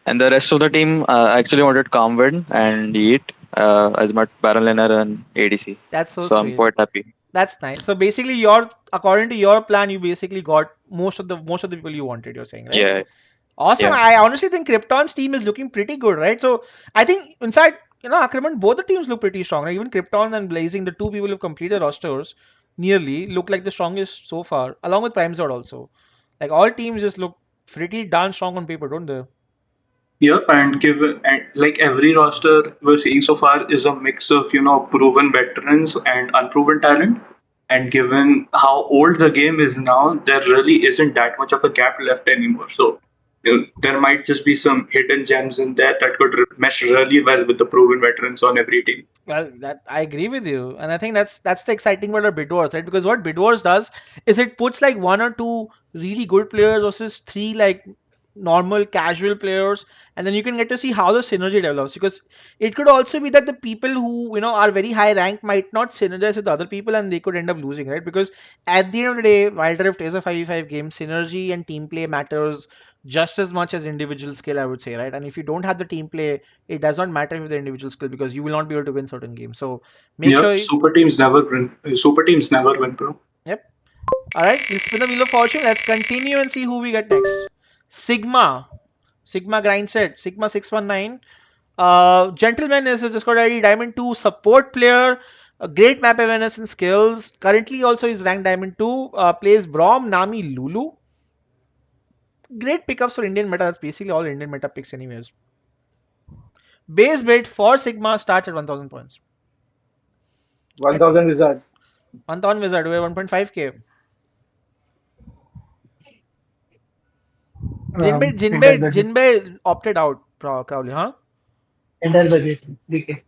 And the rest of the team actually wanted Calmwind and Yeet as my Baron laner and ADC. That's so sweet. I'm quite happy. That's nice. So basically, according to your plan, you basically got most of the people you wanted. You're saying, right? Yeah. Awesome. Yeah. I honestly think Krypton's team is looking pretty good, right? So I think, in fact, Akraman, both the teams look pretty strong. Right? Even Krypton and Blazing, the two people who've completed rosters, nearly look like the strongest so far, along with Prime Zord also. Like all teams just look pretty darn strong on paper, don't they? Yep, and like every roster we're seeing so far is a mix of proven veterans and unproven talent. And given how old the game is now, there really isn't that much of a gap left anymore. So there might just be some hidden gems in there that could mesh really well with the proven veterans on every team. Well, that I agree with you, and I think that's the exciting part of Bidwars, right? Because what Bidwars does is it puts like one or two really good players versus three like normal casual players, and then you can get to see how the synergy develops. Because it could also be that the people who are very high rank might not synergize with other people, and they could end up losing, right? Because at the end of the day, Wild Rift is a 5v5 game. Synergy and team play matters just as much as individual skill, I would say, right? And if you don't have the team play, it does not matter with the individual skill because you will not be able to win certain games. So make sure Yep, you, super teams never win. Super teams never win, bro. yep. All right, we'll spin the wheel of fortune. Let's continue and see who we get next. Sigma. Sigma grind set. Sigma 619. Gentleman is a Discord ID Diamond 2 support player. A great map awareness and skills. Currently also is ranked Diamond 2. Plays Brom, Nami, Lulu. Great pickups for Indian meta. That's basically all Indian meta picks anyways. Base bid for Sigma starts at 1000 points. 1000 wizard. 1000 wizard with 1.5k. Jinbei opted out probably, huh? Entire budget 3K.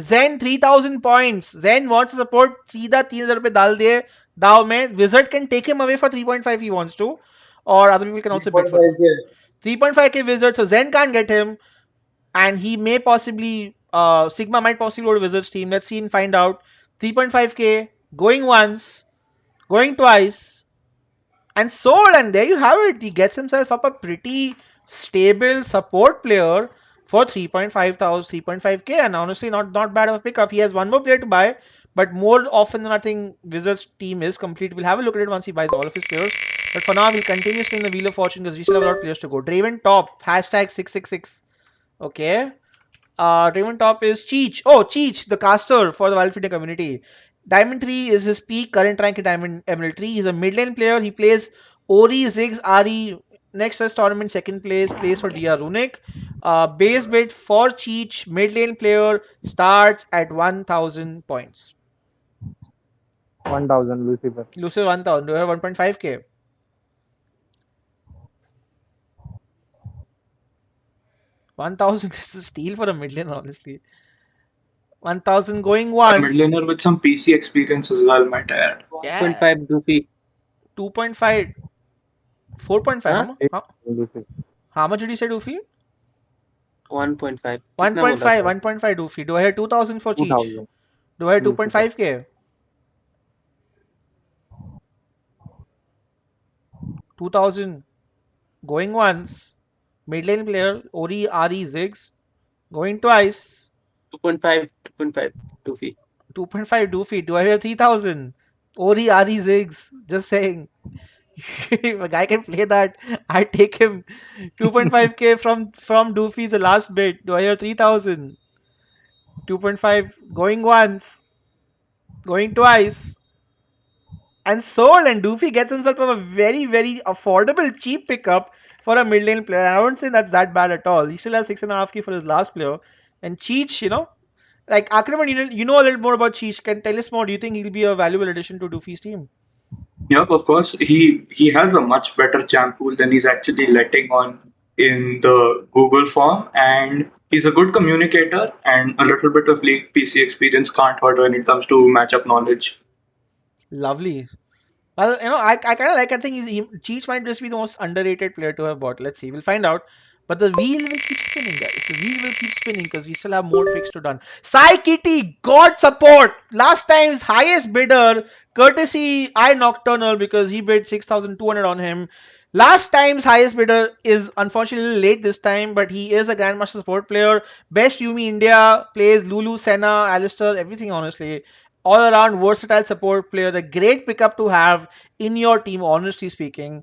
Zen 3000 points. Zen wants to support. सीधा 3000 रुपए डाल दिए दाव में. Wizard can take him away for 3.5 he wants to, or other people can also bid for 3.5k Wizard. So Zen can't get him, and he may possibly Sigma might possibly go to Wizard's team. Let's see and find out. 3.5k going once, going twice, and sold, and there you have it. He gets himself up a pretty stable support player for 3.5k, and honestly not bad of a pickup. He has one more player to buy, but more often than not, I think Wizards team is complete. We'll have a look at it once he buys all of his players, but for now we'll continue spinning the wheel of fortune because we still have a lot of players to go. Draven top hashtag 666. Okay. Raven top is Cheech. Oh, Cheech, the caster for the Wild Rift India community. Diamond 3 is his peak, current rank in Diamond Emerald 3. He's a mid lane player. He plays Ori, Ziggs, Ari. Next first tournament, second place, plays for DR Runic. Base bid for Cheech, mid lane player, starts at 1000 points. 1000 Lucifer. Lucifer 1000, do you have 1.5k? 1000 is a steal for a mid lane, honestly. 1000 going A once. mid laner with some PC experience as well, might I add. Yeah. 2.5 Doofy. 2.5. 4.5. Huh? How much did you say, Doofy? 1.5. 1.5. 1.5 Doofy. Do I have 2000 for Cheech? 2000. Do I have 2.5k? 2000. Going once. Mid lane player. Ori, Ari, Ziggs. Going twice. 2.5. 2.5 Doofy. 2.5 Doofy. Do I have 3000? Ori, Ari, Ziggs. Just saying. If a guy can play that, I take him. 2.5k from Doofy is the last bid. Do I hear 3000? 2.5 going once, going twice, and sold. And Doofy gets himself a very affordable, cheap pickup for a mid lane player. I wouldn't say that's that bad at all. He still has 6.5k for his last player. And Cheech, like Akraman, you know a little more about Cheech. Can tell us more. Do you think he'll be a valuable addition to Doofy's team? Yep, of course. He has a much better champ pool than he's actually letting on in the Google form, and he's a good communicator, and a little bit of league PC experience can't hurt when it comes to matchup knowledge. Lovely. Well, I kind of like. I think Cheech might just be the most underrated player to have bought. Let's see. We'll find out. But the wheel will keep spinning, guys. The wheel will keep spinning because we still have more picks to done. Sai Kitty, God support. Last time's highest bidder, courtesy I Nocturnal because he bid 6,200 on him. Last time's highest bidder is unfortunately late this time, but he is a Grandmaster support player. Best Yumi India, plays Lulu, Senna, Alistair, everything honestly. All around versatile support player, a great pickup to have in your team, honestly speaking.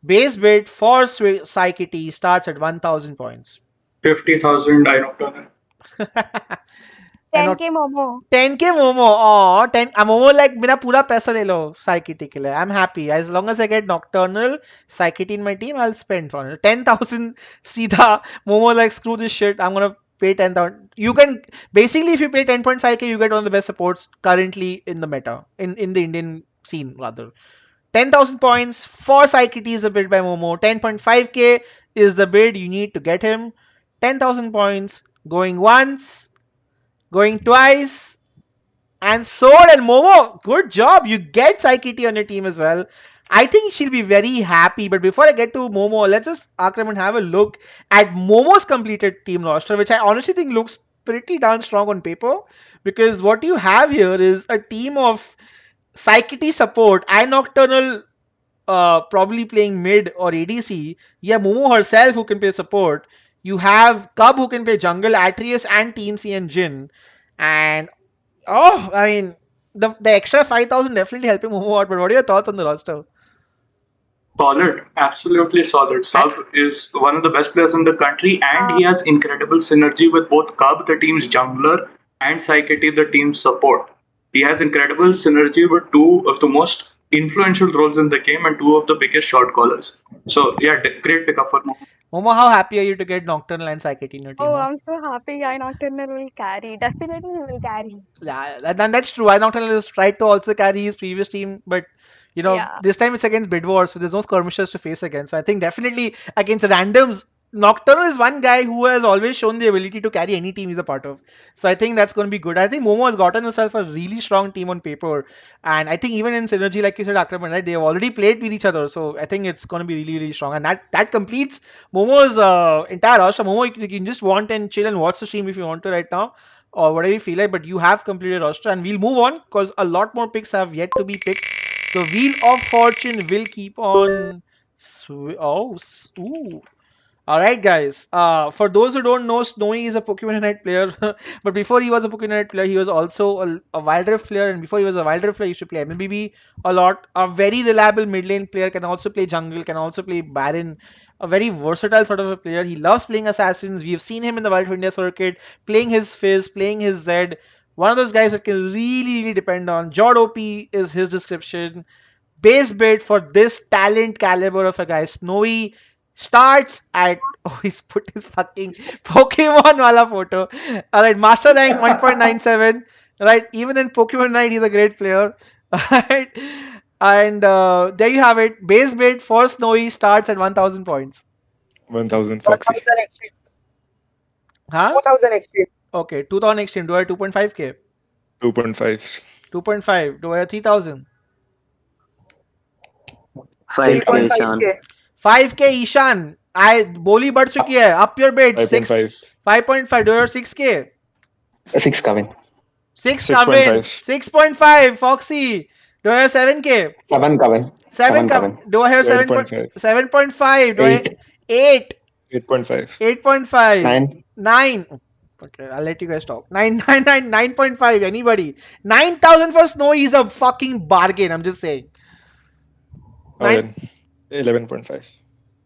Base bid for Psyche starts at 1000 points. 50,000 I Nocturnal. 10k Momo. 10k Momo. Oh, 10. Momo like मेरा पूरा पैसा ले लो Psyche के लिए. I'm happy. As long as I get Nocturnal, Psyche in my team, I'll spend for it. 10,000 सीधा. Momo like screw this shit. I'm gonna pay 10,000. You can basically if you pay 10.5k, you get one of the best supports currently in the meta in the Indian scene rather. 10,000 points for Psychity is a bid by Momo. 10.5k is the bid you need to get him. 10,000 points going once, going twice, and sold. And Momo, good job. You get Psychity on your team as well. I think she'll be very happy. But before I get to Momo, let's just Akraman have a look at Momo's completed team roster, which I honestly think looks pretty darn strong on paper. Because what you have here is a team of Psychity support and Nocturnal probably playing mid or ADC. You have Momo herself who can play support. You have Cub who can play jungle, Atreus and Team C and Jin. And oh, I mean, the extra 5,000 definitely helping Momo out. But what are your thoughts on the roster? Solid, absolutely solid. Sub is one of the best players in the country, and he has incredible synergy with both Cub, the team's jungler, and Psychity, the team's support. He has incredible synergy with two of the most influential roles in the game and two of the biggest shot callers. So yeah, great pickup for Momo. Momo, how happy are you to get Nocturnal and Psychic in your team? Oh, Huh? I'm so happy. I Nocturnal will carry. Definitely he will carry. Yeah, that's true. I Nocturnal has tried to also carry his previous team, but you know, Yeah. this time it's against Bidwars, so there's no skirmishers to face against. So I think definitely against randoms, Nocturnal is one guy who has always shown the ability to carry any team he's a part of. So I think that's going to be good. I think Momo has gotten himself a really strong team on paper, and I think even in synergy, like you said, Akraman, right? They have already played with each other, so I think it's going to be really, really strong, and that completes Momo's entire roster. Momo, you can just want and chill and watch the stream if you want to right now, or whatever you feel like. But you have completed roster, and we'll move on because a lot more picks have yet to be picked. The wheel of fortune will keep on. Ooh. All right, guys. For those who don't know, Snowy is a Pokemon Unite player. But before he was a Pokemon Unite player, he was also a Wild Rift player. And before he was a Wild Rift player, he used to play MLBB a lot. A very reliable mid lane player, can also play jungle, can also play Baron. A very versatile sort of a player. He loves playing assassins. We've seen him in the Wild Rift India circuit, playing his Fizz, playing his Zed. One of those guys that can really, really depend on. Jod OP is his description. Base bid for this talent caliber of a guy. Snowy starts at oh, he's put his fucking Pokemon wala photo. Alright, Master Rank 1.97. Right, even in Pokemon Night, he's a great player. Alright. And there you have it. Base bid for Snowy starts at 1,000 points. 1,000 Foxy. 1000 extreme. Huh? 2000 extreme. Okay, 2,000 extreme. Do I 2.5k? 2.5. 2.5. Do I 3,000? 5K Ishan. 5k Ishan I बोली बढ़ चुकी है up your bid 6 5.5. 5.5 do you have 6k 6 Kevin. 6 6.5. Kevin 6.5 Foxy do I have 7k 7 Kevin. 7 Kevin do I have 7.5. 7.5 do I 8 8.5. 8.5 9. 9 okay I'll let you guys talk 9.5 anybody 9,000 for Snowy is a fucking bargain I'm just saying Then 11.5.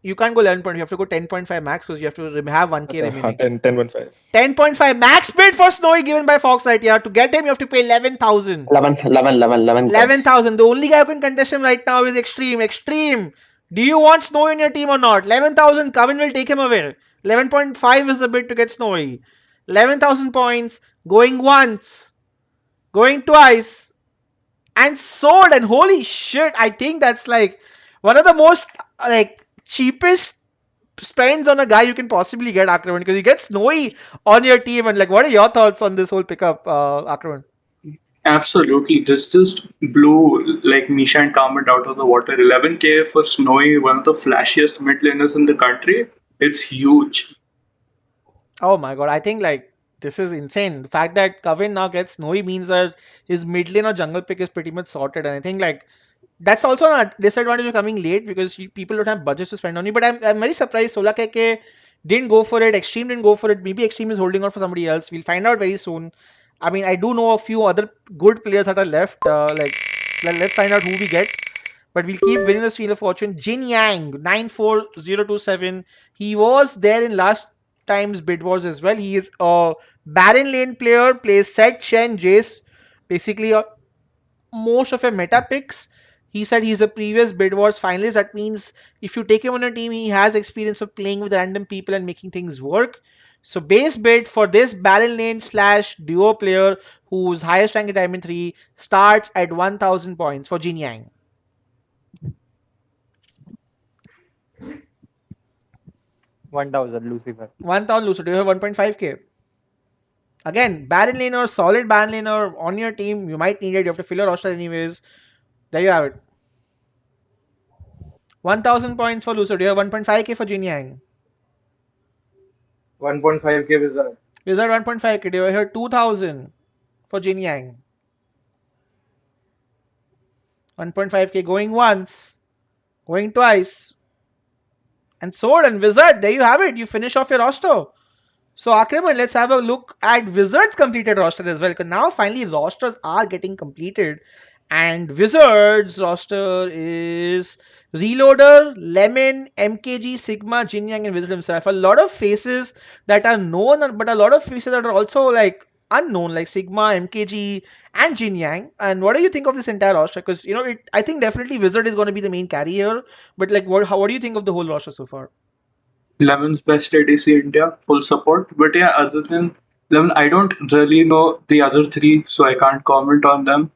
You can't go 11 point. You have to go 10.5 max because you have to have 1k remaining. 10.5. 10.5 max bid for Snowy given by Fox right here. To get him, you have to pay 11,000. 11,000. The only guy who can contest him right now is Extreme. Extreme. Do you want Snowy in your team or not? 11,000. Kevin will take him away. 11.5 is the bid to get Snowy. 11,000 points. Going once. Going twice. And sold. And holy shit. I think that's like one of the most like cheapest spends on a guy you can possibly get, Akraman, because you get Snowy on your team. And like, what are your thoughts on this whole pickup, Akraman? Absolutely. This just blew like Misha and Carmen out of the water. 11k for Snowy, one of the flashiest mid laners in the country. It's huge. Oh my god, I think like this is insane. The fact that Kevin now gets Snowy means that his mid lane or jungle pick is pretty much sorted. And I think like that's also a disadvantage of coming late because people don't have budgets to spend on you. But I'm very surprised Sola Keke didn't go for it. Extreme didn't go for it. Maybe Extreme is holding on for somebody else. We'll find out very soon. I mean, I do know a few other good players that are left. Let's find out who we get. But we'll keep winning the Wheel of Fortune. Jin Yang, 94027. He was there in last time's Bidwars as well. He is a Baron lane player, plays Set, Shen, Jace. Basically, most of your meta picks. He said he's a previous Bidwars finalist. That means if you take him on a team, he has experience of playing with random people and making things work. So base bid for this Baron lane slash duo player whose highest rank in Diamond 3 starts at 1,000 points for Jin Yang. 1,000 Lucifer. 1,000 Lucifer. Do you have 1.5k? Again, Baron laner, solid Baron laner on your team. You might need it. You have to fill your roster anyways. There you have it. 1,000 points for Lucifer. Do you have 1.5k for Jin Yang? 1.5k Wizard. Wizard 1.5k. Do you have 2,000 for Jin Yang? 1.5k going once, going twice, and Sword and Wizard. There you have it. You finish off your roster. So Akraman, let's have a look at Wizards completed roster as well. Because now finally rosters are getting completed. And Wizards roster is Reloader, Lemon, MKG, Sigma, Jinyang, and Wizard himself. A lot of faces that are known, but a lot of faces that are also like unknown, like Sigma, MKG, and Jinyang. And what do you think of this entire roster? Because I think definitely Wizard is going to be the main carry here. But like, what do you think of the whole roster so far? Lemon's best ADC India, full support. But yeah, other than Lemon, I don't really know the other three, so I can't comment on them.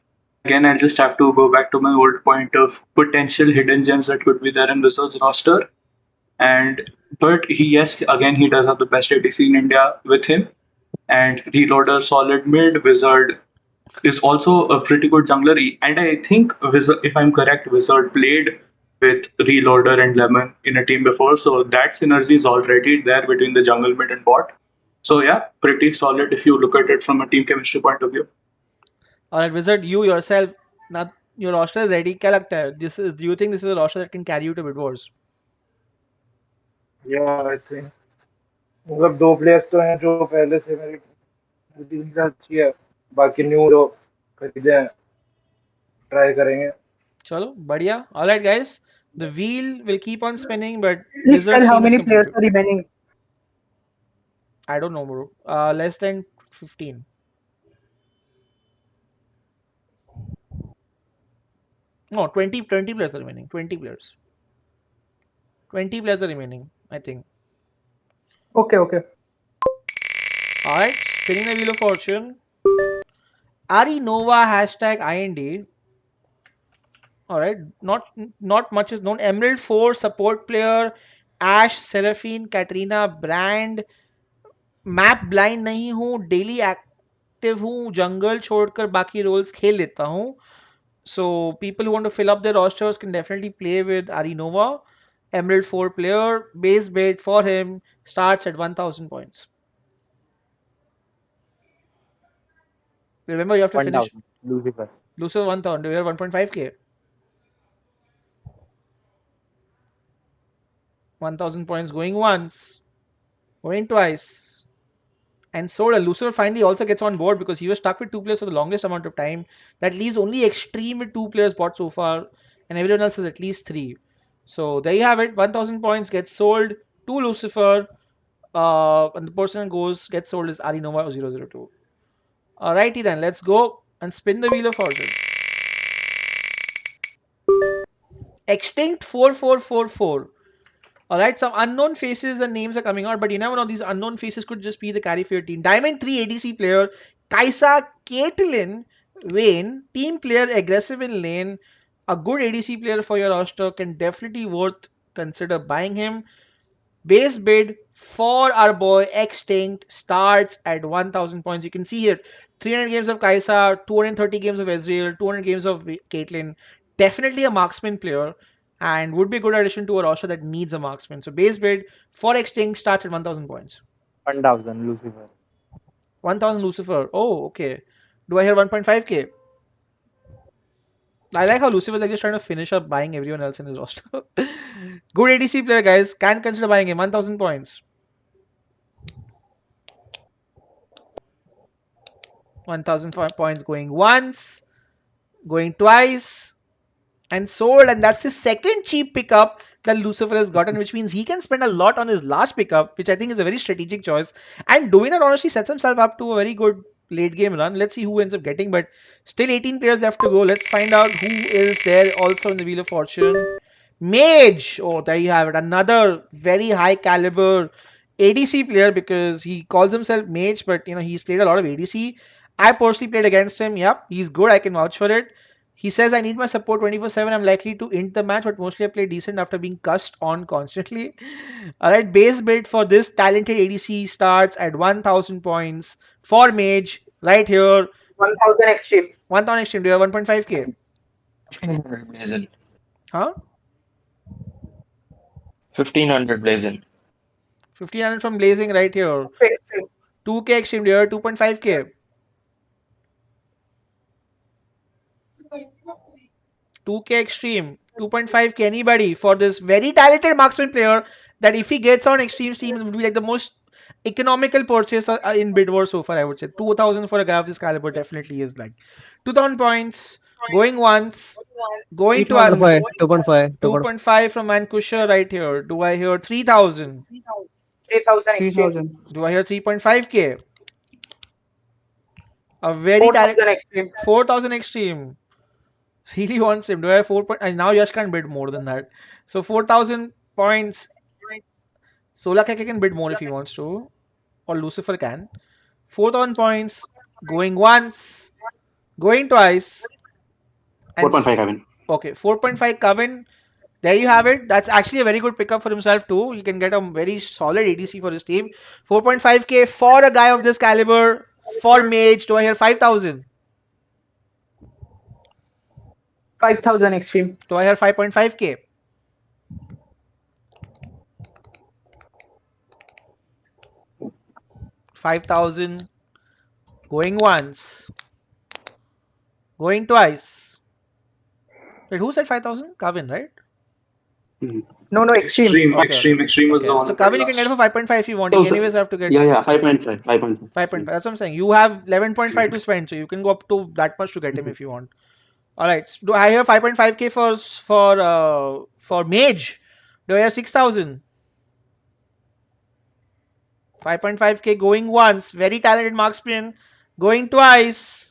Again, I'll just have to go back to my old point of potential hidden gems that could be there in Wizards roster. But yes, again, he does have the best ADC in India with him. And Reloader, solid mid. Wizard is also a pretty good jungler. And I think, Wizard, if I'm correct, Wizard played with Reloader and Lemon in a team before. So that synergy is already there between the jungle, mid, and bot. So yeah, pretty solid if you look at it from a team chemistry point of view. Alright, Wizard, you yourself, now your roster is ready. क्या लगता है? Do you think this is a roster that can carry you to Bidwars? Yeah, I think. मतलब दो players तो हैं जो पहले से मेरी टीम से अच्छी है. बाकी न्यू जो खरीदे हैं ट्राई करेंगे. चलो बढ़िया. Alright, guys, the wheel will keep on spinning, but Please tell Wizards how team is many players completed. are remaining. I don't know, bro. Less than 15. No, 20 players are remaining. 20 players. 20 players are remaining, I think. Okay, okay. Alright, spinning the wheel of fortune. Ari Nova hashtag IND. Alright, not much is known. Emerald 4 support player. Ash, Seraphine, Katrina, Brand. Map blind नहीं हूँ, daily active हूँ, जंगल छोड़कर बाकी roles खेल लेता हूँ. So people who want to fill up their rosters can definitely play with Arinova. Emerald 4 player, base bid for him starts at 1,000 points. Remember, you have to finish. 1,000 Lucifer. Lucifer 1,000. Do you have 1.5k? 1,000 points going once, going twice. And so Lucifer finally also gets on board because he was stuck with two players for the longest amount of time. That leaves only Extreme with two players bought so far, and everyone else has at least three. So there you have it. 1,000 points gets sold to Lucifer, and the person who gets sold is Arinova 002. Alrighty then, let's go and spin the wheel of fortune. Extinct 4444. Alright, some unknown faces and names are coming out, but you never know, these unknown faces could just be the carry for your team. Diamond 3 ADC player, Kaisa Caitlyn Wayne, team player, aggressive in lane, a good ADC player for your roster, can definitely worth consider buying him. Base bid for our boy Extinct starts at 1,000 points. You can see here 300 games of Kaisa, 230 games of Ezreal, 200 games of Caitlyn. Definitely a marksman player and would be a good addition to a roster that needs a marksman. So base bid for Extinct starts at 1,000 points. 1,000 Lucifer. 1,000 Lucifer. Oh, okay. Do I hear 1.5k? I like how Lucifer is like just trying to finish up buying everyone else in his roster. Good ADC player, guys. Can consider buying him. 1,000 points. 1,000 points going once, going twice, and sold. And that's his second cheap pickup that Lucifer has gotten, which means he can spend a lot on his last pickup, which I think is a very strategic choice. And doing that honestly sets himself up to a very good late game run. Let's see who ends up getting, but still 18 players left to go. Let's find out who is there also in the Wheel of Fortune. Mage. Oh, there you have it. Another very high caliber ADC player because he calls himself Mage, but he's played a lot of ADC. I personally played against him. Yep, he's good. I can vouch for it. He says, I need my support 24/7. I'm likely to end the match, but mostly I play decent after being cussed on constantly. Alright, base bid for this talented ADC starts at 1000 points for Mage right here. 1000 extreme. 1000 extreme. Do you have 1.5k? 1500 blazing. Huh? 1500 blazing. 1500 from Blazing right here. 2k extreme. Do you have 2.5k? 2k extreme. 2.5k anybody for this very talented marksman player that if he gets on extreme teams would be like the most economical purchase in Bidwars so far, I would say. 2000 for a guy of this caliber definitely is like 2000 points. Going once. Going to 2.5, 2.5, 2.5. 2.5 from Mankusha right here. Do I hear 3000? 3000 extreme. 3000. Do I hear 3.5k? A very 4000 extreme. 4000 extreme. Really wants him. Do I have 4 point? And now Yash can't bid more than that. So 4000 points. Sola Keke can bid more if he wants to. Or Lucifer can. 4000 points. Going once. Going twice. And 4.5 Kevin. okay, 4.5 Coven. There you have it. That's actually a very good pickup for himself too. He can get a very solid ADC for his team. 4.5k for a guy of this caliber. For Mage, do I hear 5000? 5000 extreme. Do I hear 5.5k? 5000. Going once. Going twice. Wait, who said 5000? Kavin, right? No, extreme. Extreme was the one. So Kavin, you can get it for 5.5 if you want. You anyways have to get. Yeah, 5.5. 5.5. 5.5. That's what I'm saying. You have 11.5 to spend, so you can go up to that much to get him if you want. All right. So do I hear 5.5k for Mage? Do I hear 6000? 5.5k going once. Very talented marksman. Going twice.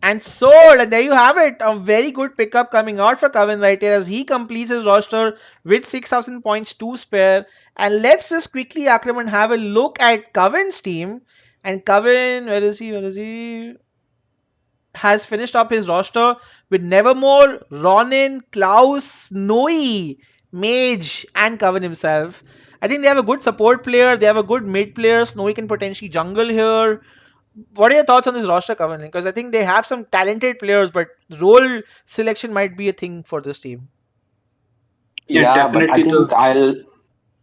And sold. And there you have it. A very good pickup coming out for Kavin right here as he completes his roster with 6000 points to spare. And let's just quickly, Akraman, have a look at Kavin's team. And Kavin, where is he? Where is he? Has finished up his roster with Nevermore, Ronin, Klaus, Noe, Mage, and Kavin himself. I think they have a good support player. They have a good mid player. Snowy can potentially jungle here. What are your thoughts on this roster, Kavin? Because I think they have some talented players, but role selection might be a thing for this team. Yeah, but I think I'll.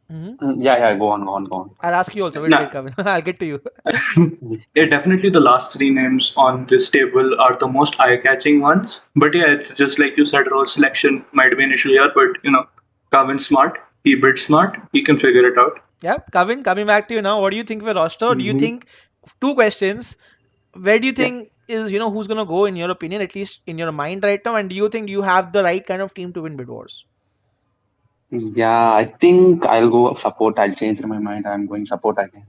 Mm-hmm. Yeah, go on. I'll ask you also. Wait, Kavin. I'll get to you. Yeah, definitely the last three names on this table are the most eye-catching ones. But yeah, it's just like you said, role selection might be an issue here. But Kavin's smart. He bids smart. He can figure it out. Yeah, Kavin, coming back to you now. What do you think of a roster? Do you think, two questions, where do you think is, who's going to go in your opinion, at least in your mind right now? And do you think you have the right kind of team to win Bidwars? Yeah, I think I'll go support. I'll change my mind. I'm going support again.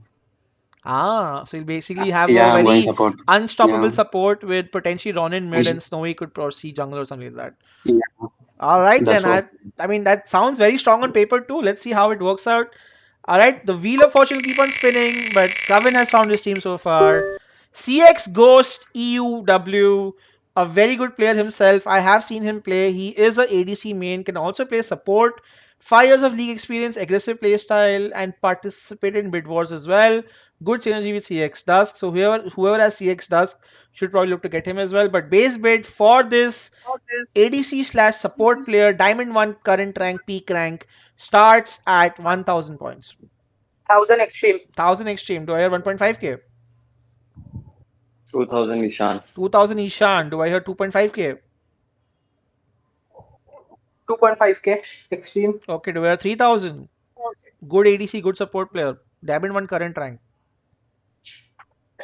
So you'll basically have a very unstoppable Yeah. support with potentially Ronin mid and Snowy could proceed jungle or something like that. Yeah. All right, That's then. I mean, that sounds very strong on paper too. Let's see how it works out. All right, the wheel of fortune will keep on spinning, but Kavin has found his team so far. CX Ghost EUW, a very good player himself. I have seen him play. He is a ADC main, can also play support. 5 years of league experience, aggressive playstyle, and participated in Bid Wars as well. Good synergy with CX Dusk. So whoever has CX Dusk should probably look to get him as well. But base bid for this ADC slash support player, Diamond 1 current rank, peak rank, starts at 1000 points. 1000 extreme. 1000 extreme. Do I hear 1.5k? 2000 Ishan. 2000 Ishan. Do I hear 2.5k? 2.5k extreme. Okay, do I hear 3000? Good ADC, good support player. Diamond 1 current rank.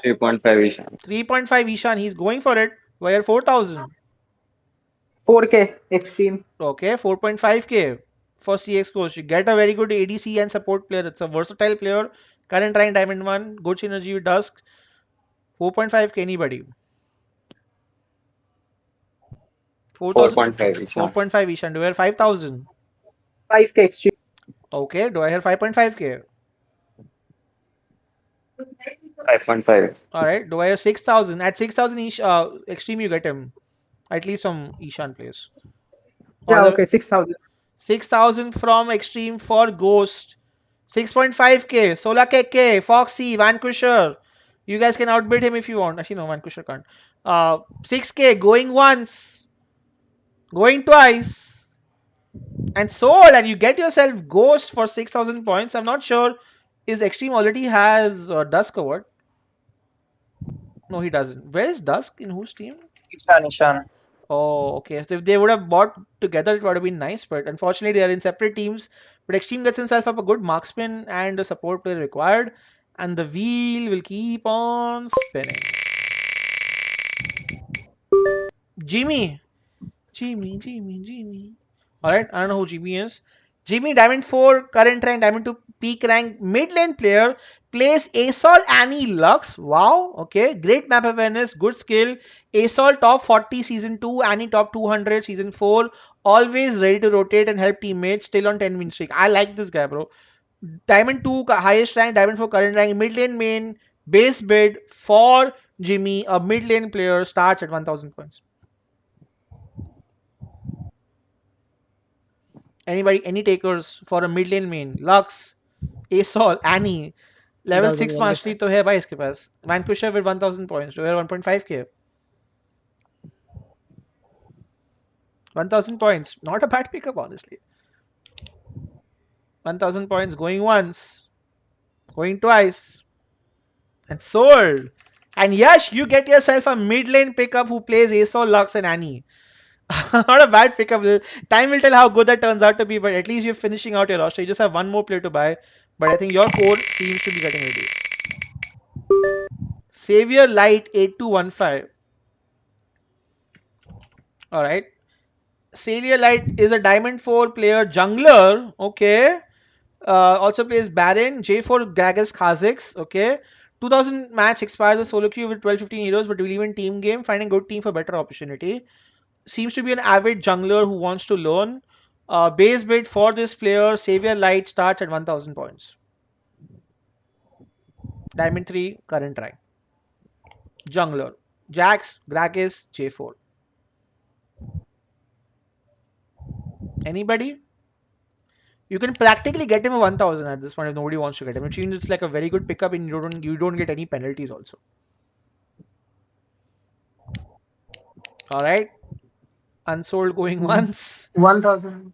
3.5 Ishan. 3.5 Ishan. He's going for it. Do I hear 4000? 4k extreme. Okay, 4.5k for CX Coach. You get a very good ADC and support player. It's a versatile player. Current rank Diamond 1. Good synergy with Dusk. 4.5k anybody. 4.5 Ishan. 4.5 Ishan. Do I hear 5000? 5k extreme. Okay, do I hear 5.5k? 5.5. Alright, do I hear 6000? At 6000 extreme you get him. At least from Ishan plays. Yeah, Other okay, 6,000. 6,000 from Extreme for Ghost. 6.5k. 16k. Foxy, Vanquisher. You guys can outbid him if you want. Actually, no, Vanquisher can't. 6k. Going once. Going twice. And sold. And you get yourself Ghost for 6,000 points. I'm not sure. Is Extreme already has Dusk or what? No, he doesn't. Where is Dusk? In whose team? Ishan. Oh, okay. So if they would have bought together, it would have been nice. But unfortunately, they are in separate teams. But Extreme gets himself up a good marksman and a support player required. And the wheel will keep on spinning. Jimmy. Jimmy. Alright, I don't know who Jimmy is. Jimmy, Diamond 4, current rank, Diamond 2, peak rank, mid lane player, plays Asol Annie Lux. Wow, okay, great map awareness, good skill. Asol top 40 season 2, Annie top 200 season 4, always ready to rotate and help teammates, still on 10 win streak. I like this guy, bro. Diamond 2, highest rank, Diamond 4, current rank, mid lane main, base bid for Jimmy, a mid lane player, starts at 1000 points. Anybody, any takers for a mid lane main? Lux, Asol, Annie. Level 6 mastery तो है भाई इसके पास. Vanquisher with 1000 points. Do you have 1.5k? 1000 points. Not a bad pickup, honestly. 1000 points going once, going twice, and sold. And yes, you get yourself a mid lane pickup who plays Asol, Lux, and Annie. Not a bad pickup. Time will tell how good that turns out to be, but at least you're finishing out your roster. You just have one more player to buy, but I think your core seems to be getting ready. Savior Light 8215. Alright. Savior Light is a Diamond 4 player jungler. Okay. Also plays Baron. J4 Gragas Kha'Zix. Okay. 2000 match expires a solo queue with 12-15 heroes, but believe in team game. Finding good team for better opportunity. Seems to be an avid jungler who wants to learn. Base bid for this player, Savior Light, starts at 1000 points. Diamond 3, current rank. Jungler. Jax, Gragas, J4. Anybody? You can practically get him a 1000 at this point if nobody wants to get him. Which means it's like a very good pickup and you don't get any penalties also. Alright. Unsold going once. 1,000.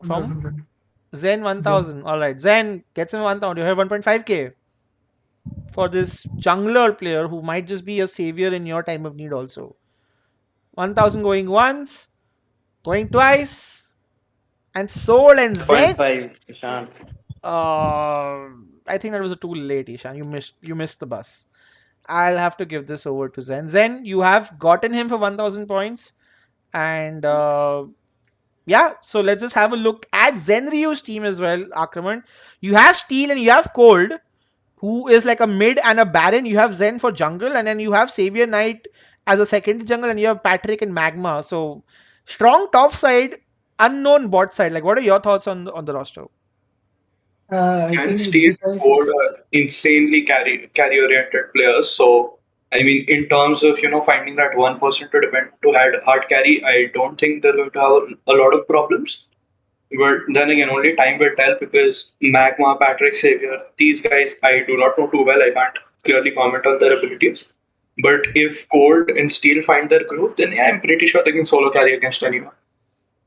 From Zen 1000. Alright. Zen gets him 1000. You have 1.5k for this jungler player who might just be a savior in your time of need also. 1000 going once, going twice, and sold. And Zen 5, Ishan. I think that was too late, Ishan. You missed the bus. I'll have to give this over to Zen. Zen, you have gotten him for 1000 points. And yeah, so let's just have a look at Zen Ryu's team as well, Akraman. You have Steel and you have Cold, who is like a mid and a Baron. You have Zen for jungle, and then you have Savior Knight as a second jungle, and you have Patrick and Magma. So strong top side, unknown bot side. Like, what are your thoughts on the roster? I And think Steve because Ford are insanely carry oriented players. So I mean, in terms of finding that one person to depend to hard carry, I don't think they're going to have a lot of problems. But then again, only time will tell because Magma, Patrick Xavier, these guys I do not know too well. I can't clearly comment on their abilities. But if Cold and Steel find their groove, then yeah, I'm pretty sure they can solo carry against anyone.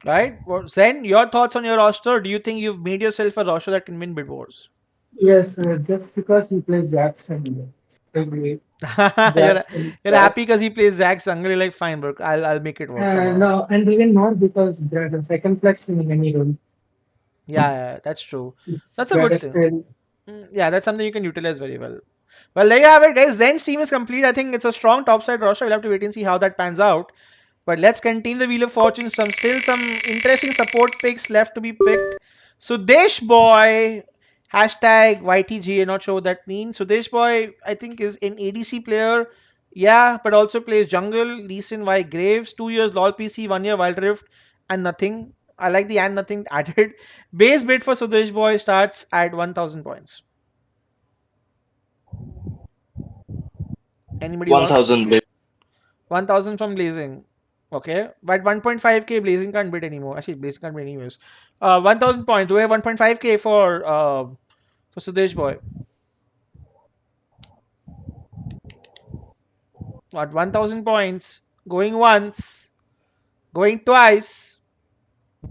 Right? Well, Zen, your thoughts on your roster? Do you think you've made yourself a roster that can win Bid Wars? yes, just because he plays Jackson, agree. you're Jackson, you're happy because he plays Zack Sangre. Like, fine, bro. I'll make it work somehow. no, and even more because the second flex in any role. Yeah, that's true. It's That's a good thing. still. Yeah, that's something you can utilize very well. Well, there you have it, guys. Zen's team is complete. I think it's a strong topside roster. We'll have to wait and see how that pans out. But let's continue the Wheel of Fortune. Still some interesting support picks left to be picked. Sudesh Boy, hashtag YTG, not sure what that means. Sudesh Boy, I think, is an ADC player. Yeah, but also plays jungle. Lee Sin Y Graves, 2 years LOL PC, 1 year Wild Rift, and nothing. I like the and nothing added. Base bid for Sudesh Boy starts at 1000 points. Anybody want? 1,000. 1000 from Blazing. Okay, but 1.5k Blazing can't bid anymore. Actually, Blazing can't bid anyways. 1,000 points. Do we have 1.5k for Sudesh boy? What 1,000 points? Going once, going twice,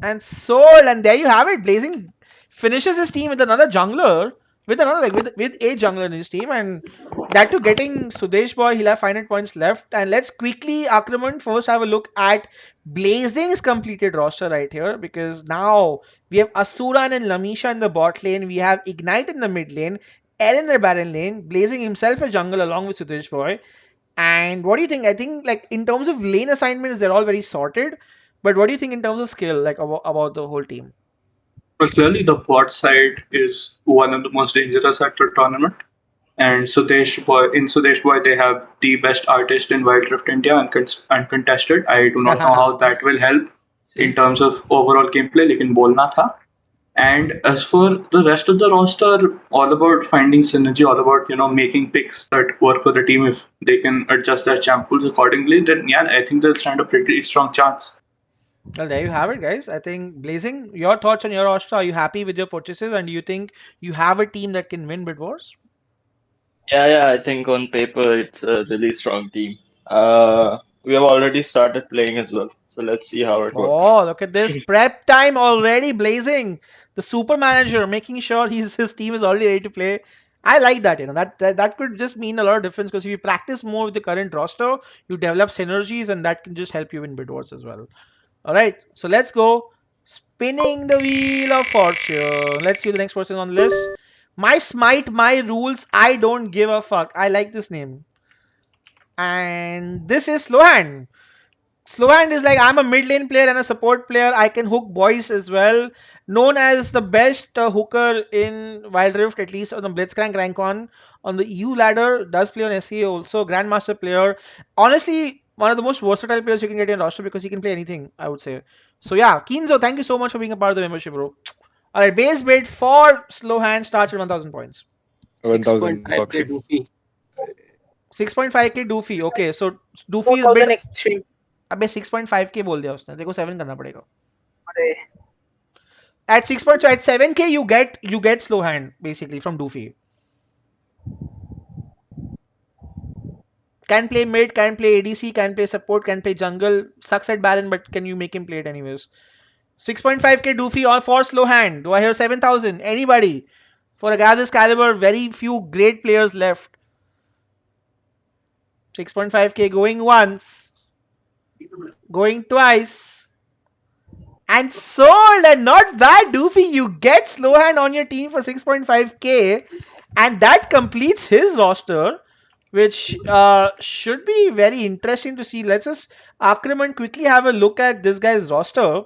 and sold. And there you have it. Blazing finishes his team with another jungler, with another like with a jungler in his team, and that too getting Sudesh boy. He'll have 500 points left. And let's quickly Akraman first have a look at Blazing's completed roster right here, because now we have Asuran and Lamisha in the bot lane. We have Ignite in the mid lane. Eren in the baron lane. Blazing himself a jungle along with Sudesh boy. And what do you think? I think like in terms of lane assignments, they're all very sorted. But what do you think in terms of skill, like about the whole team? Well, clearly the bot side is one of the most dangerous at the tournament. And Sudesh Boy, they have the best artist in Wild Rift India, uncontested. I do not know how that will help in terms of overall gameplay, लेकिन बोलना था. And as for the rest of the roster, all about finding synergy, all about making picks that work for the team. If they can adjust their champ pools accordingly, then yeah, I think they'll stand a pretty strong chance. Well, there you have it, guys. I think Blazing, your thoughts on your roster. Are you happy with your purchases, and do you think you have a team that can win Bidwars? Yeah, I think on paper it's a really strong team. We have already started playing as well, so let's see how it works. Oh, look at this prep time already. Blazing, the super manager, making sure his team is already ready to play. I like that. That could just mean a lot of difference, because if you practice more with the current roster, you develop synergies, and that can just help you win Bidwars as well. All right, so let's go. Spinning the wheel of fortune. Let's see the next person on the list. My smite, my rules. I don't give a fuck. I like this name. And this is Slohan. Slohan is like, I'm a mid lane player and a support player. I can hook boys as well. Known as the best hooker in Wild Rift, at least on the Blitzcrank rank on the EU ladder. Does play on SEA also. Grandmaster player. Honestly, one of the most versatile players you can get in roster, because he can play anything, I would say. So yeah, Kinzo, thank you so much for being a part of the membership, bro. Alright, base bid for Slohan starts at 1,000 points. 1,000 6.5k Foxy. Doofy. 6.5k Doofy. Okay, so Doofy is bid. 4,000 exchange. अबे 6.5k बोल दिया उसने, देखो 7 करना पड़ेगा. अरे, At 6 point, so at 7k you get slow hand basically from Doofy. Can play mid, can play ADC, can play support, can play jungle. Sucks at Baron, but can you make him play it anyways? 6.5k Doofy or for slow hand. Do I hear 7,000? Anybody? For a guy this caliber, very few great players left. 6.5k going once, going twice, and sold. And not bad, Doofy. You get slow hand on your team for 6.5k, and that completes his roster, which should be very interesting to see. Let's just Akraman quickly have a look at this guy's roster.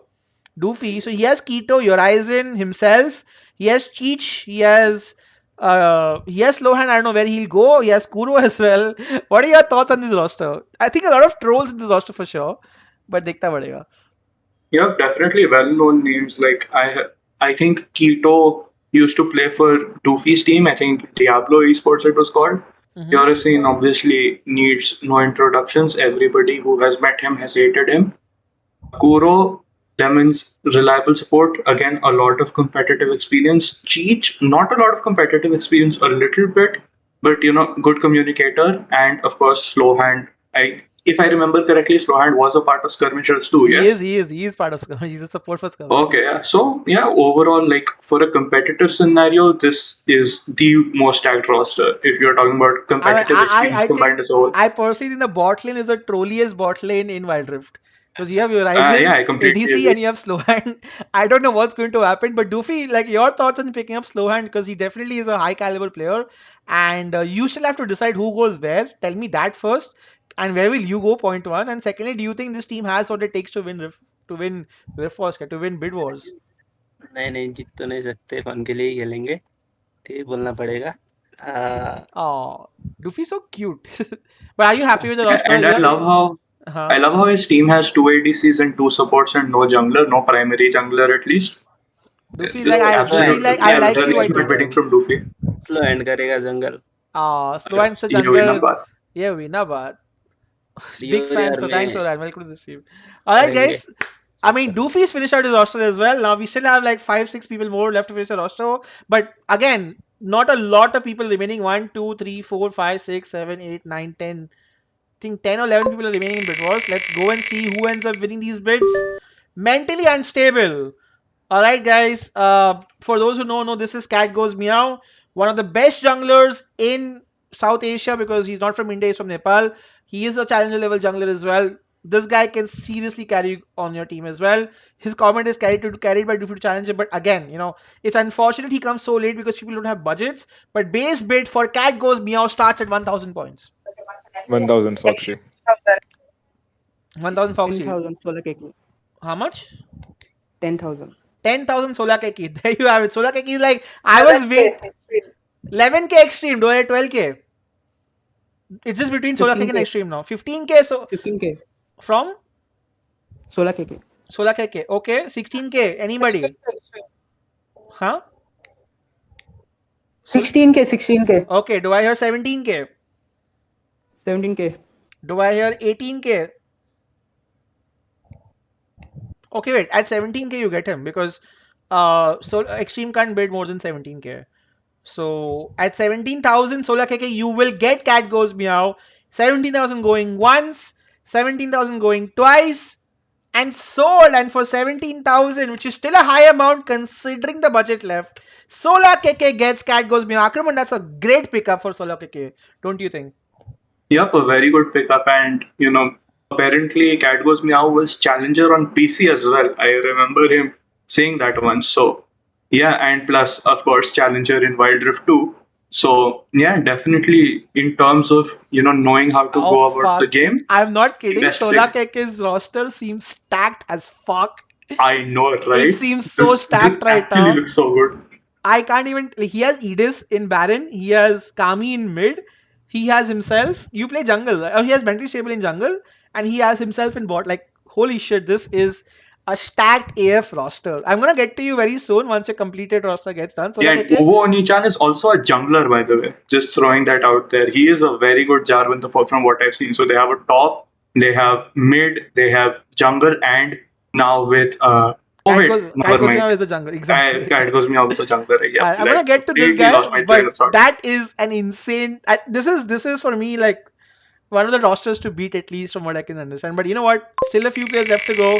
Doofy. So he has Keto, Horizon himself. He has Cheech. He has Lohan. I don't know where he'll go. He has Kuro as well. What are your thoughts on this roster? I think a lot of trolls in this roster for sure, but देखता पड़ेगा. Yeah, definitely well-known names. Like I think Keto used to play for Doofy's team. I think Diablo Esports it was called. Yorasin obviously needs no introductions. Everybody who has met him has hated him. Kuro demands reliable support. Again, a lot of competitive experience. Cheech, not a lot of competitive experience, a little bit, but good communicator. And of course, slow hand. If I remember correctly, Slowhand was a part of skirmishers too. Yes, He is part of skirmishers. He's a support for skirmishers. Okay, yeah. So yeah, overall, like for a competitive scenario, this is the most stacked roster. If you're talking about competitive experience combined as a whole. I personally think the bot lane is the trolliest bot lane in Wild Rift. Because you have Horizon, yeah, ADC, and you have Slowhand. I don't know what's going to happen, but Doofy, like your thoughts on picking up Slowhand, because he definitely is a high caliber player, and you still have to decide who goes where. Tell me that first, and where will you go? Point one, and secondly, do you think this team has what it takes to win Rift Wars, to win Bid Wars? नहीं जीत तो नहीं सकते, fun के लिए ही खेलेंगे, ये बोलना पड़ेगा. Oh, Doofy so cute. But are you happy with the roster? And I love how his team has 2 ADCs and 2 supports and no jungler, no primary jungler at least. Doofy I like you. I think. Bidding from Doofy. Slow end करेगा jungle. Slow end से jungle. ये हुई ना बात. Big fan, so thanks for that. Welcome to the stream. All right, करेंगे guys. I mean, Doofy's finished out his roster as well. Now we still have like 5-6 people more left to finish the roster. But again, not a lot of people remaining. 1, 2, 3, 4, 5, 6, 7, 8, 9, 10. I think 10 or 11 people are remaining in Bidwars. Let's go and see who ends up winning these bids. Mentally unstable. All right, guys. For those who don't know, this is Cat Goes Meow, one of the best junglers in South Asia because he's not from India, he's from Nepal. He is a challenger level jungler as well. This guy can seriously carry you on your team as well. His comment is carried by Doofy to Challenger, but again, it's unfortunate he comes so late because people don't have budgets. But base bid for Cat Goes Meow starts at 1,000 points. 1,000 Foxy. 1,000 Foxy. 10,000 solar cake. How much? 10,000. 10,000 solar keki. There you have it. Solar keki is like, I was waiting. 11k extreme, do I 12k? It's just between solar keki and extreme now. 15k, so 15k. From? Solar cake. Solar keki. Okay. 16k. Anybody? Huh? 16k. Okay. Do I hear 17k? 17k. Do I hear 18k? Okay, wait. At 17k you get him because so extreme can't bid more than 17k. So at 17,000 solar keke you will get Cat Goes Meow. 17,000 going once, 17,000 going twice, and sold. And for 17,000, which is still a high amount considering the budget left, Solar Keke gets Cat Goes Meow. Akraman, that's a great pickup for Solar Keke, don't you think? Yep, a very good pickup. And, apparently Cat Goes Meow was challenger on PC as well. I remember him saying that once. So, yeah, and plus, of course, challenger in Wild Rift 2. So, yeah, definitely in terms of, knowing how to go about the game. I'm not kidding. best Solar pick. Keke's roster seems stacked as fuck. I know, right? It seems so stacked this right actually now. looks so good. I can't even. He has Edis in Baron. He has Kami in mid. He has himself. You play jungle. Right? Oh, he has Mentally Stable in jungle, and he has himself in bot. Like, holy shit, this is a stacked AF roster. I'm gonna get to you very soon once your completed roster gets done. So Yeah, like, and Ovo Onichan is also a jungler, by the way. Just throwing that out there. He is a very good Jarvan from what I've seen. So they have a top, they have mid, they have jungle, and now with Cat Goes Meow is the jungle. Exactly. Cat Goes Meow with the jungler. Yeah, I'm gonna get to this guy, but that is an insane. This is for me like one of the rosters to beat, at least from what I can understand. But you know what? Still a few players left to go.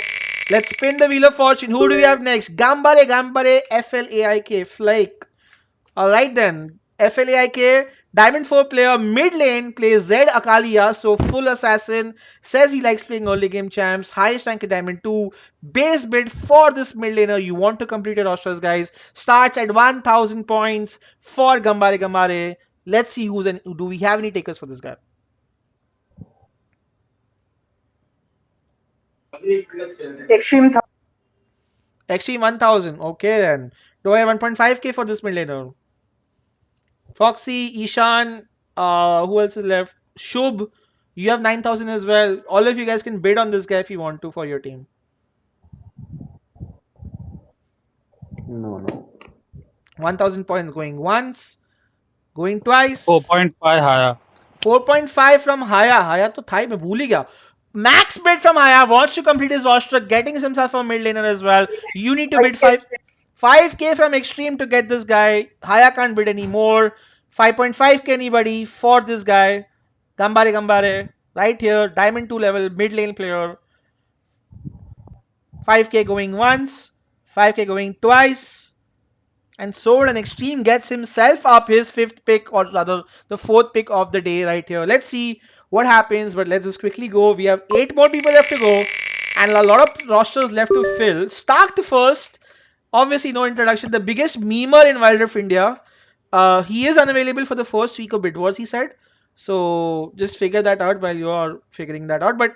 Let's spin the wheel of fortune. Who do we have next? Gambare, FLAIK, Flake. Alright then. FLAIK, Diamond 4 player, mid lane, plays Z Akalia, so full assassin, says he likes playing early game champs, highest rank in Diamond 2, base bid for this mid laner. You want to complete your rosters, guys. Starts at 1,000 points for Gambare. Let's see do we have any takers for this guy? Extreme 1,000. Okay then. Do I have 1.5k for this mid laner? Foxy, Ishan, who else is left? Shubh, you have 9,000 as well. All of you guys can bid on this guy if you want to for your team. No. 1,000 points going once, going twice. 4.5 Haya. 4.5 from Haya. Haya to thai mein bhool hi gaya. Max bid from Haya, wants to complete his roster, getting himself a mid laner as well. You need to bid 5k from Extreme to get this guy. Haya can't bid anymore. 5.5k anybody for this guy. Gambare. Right here. Diamond 2 level. Mid lane player. 5k going once. 5k going twice. And sold, and Extreme gets himself up his 5th pick, or rather the 4th pick of the day right here. Let's see what happens, but let's just quickly go. We have 8 more people left to go and a lot of rosters left to fill. Stark the first. Obviously, no introduction. The biggest memer in Wild Rift India. He is unavailable for the first week of Bidwars, he said. So just figure that out while you are figuring that out. But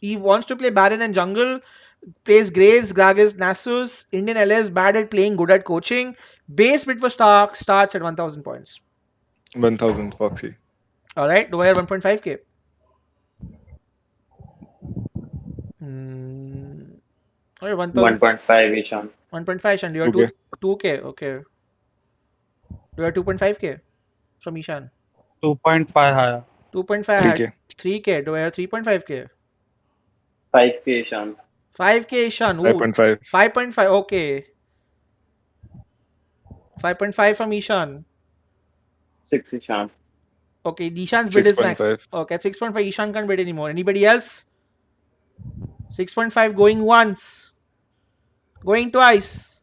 he wants to play Baron and Jungle. Plays Graves, Gragas, Nasus. Indian LS, bad at playing, good at coaching. Base bid for Stark starts at 1,000 points. 1,000 Foxy. Alright, do I have 1.5k? Alright, 1.5 Ishan. 1.5 Ishan. You are 2k. Okay. Do you have 2.5k from Ishan? 2.5 Haya. 2.5. 3K. Do I have 3.5K? 5K, Ishan. 5K, Ishan. Ooh, 5.5. 5.5. Okay. 5.5 from Ishan. 6, Ishan. Okay, Ishan's bid is max. 6.5. Okay, at 6.5, Ishan can't bid anymore. Anybody else? 6.5 going once, going twice,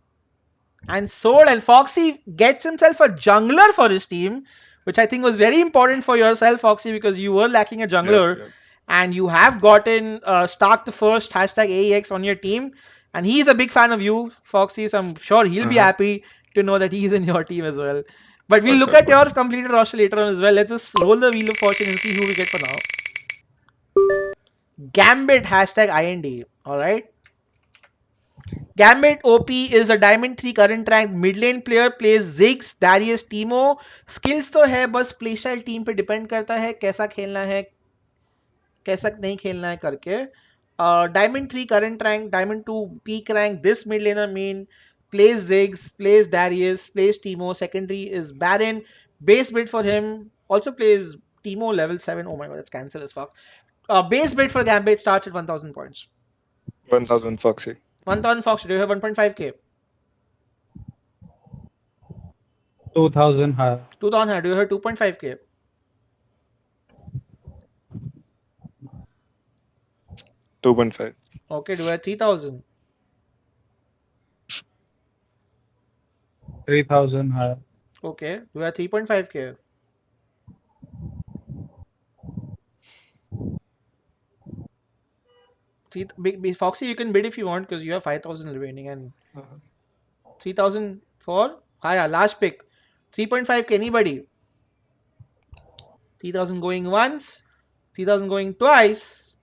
and sold. And Foxy gets himself a jungler for his team, which I think was very important for yourself, Foxy, because you were lacking a Yep, jungler, yep. and you have gotten Stark the First hashtag AEX on your team, and he's a big fan of you, Foxy. So I'm sure he'll be Uh-huh. happy to know that he's in your team as well. But we'll For look sure, at for your sure. completed roster later on as well. Let's just roll the wheel of fortune and see who we get for now. Gambit hashtag IND. All right. Gambit OP is a Diamond 3 current rank mid lane player, plays Ziggs, Darius, Teemo. Skills तो है, बस play style team पे depend करता है कैसा खेलना है कैसा नहीं खेलना है करके. Diamond 3 current rank, Diamond 2 peak rank. This mid laner main plays Ziggs, plays Darius, plays Teemo. Secondary is Baron. Base bid for him also plays Teemo level 7. Oh my god, that's cancel as fuck. Base bid for Gambit starts at 1000 points. 1000 Foxy. 1000 Fox, do you have 1.5k? 2000 higher. 2000 high, do you have 2.5k? 2.5. Okay, do you have 3000? 3000 higher. Okay, do you have 3.5k? Foxy, you can bid if you want because you have 5000 remaining, and 3000 for higher. Last pick 3.5k. Anybody? 3000 going once, 3000 going twice,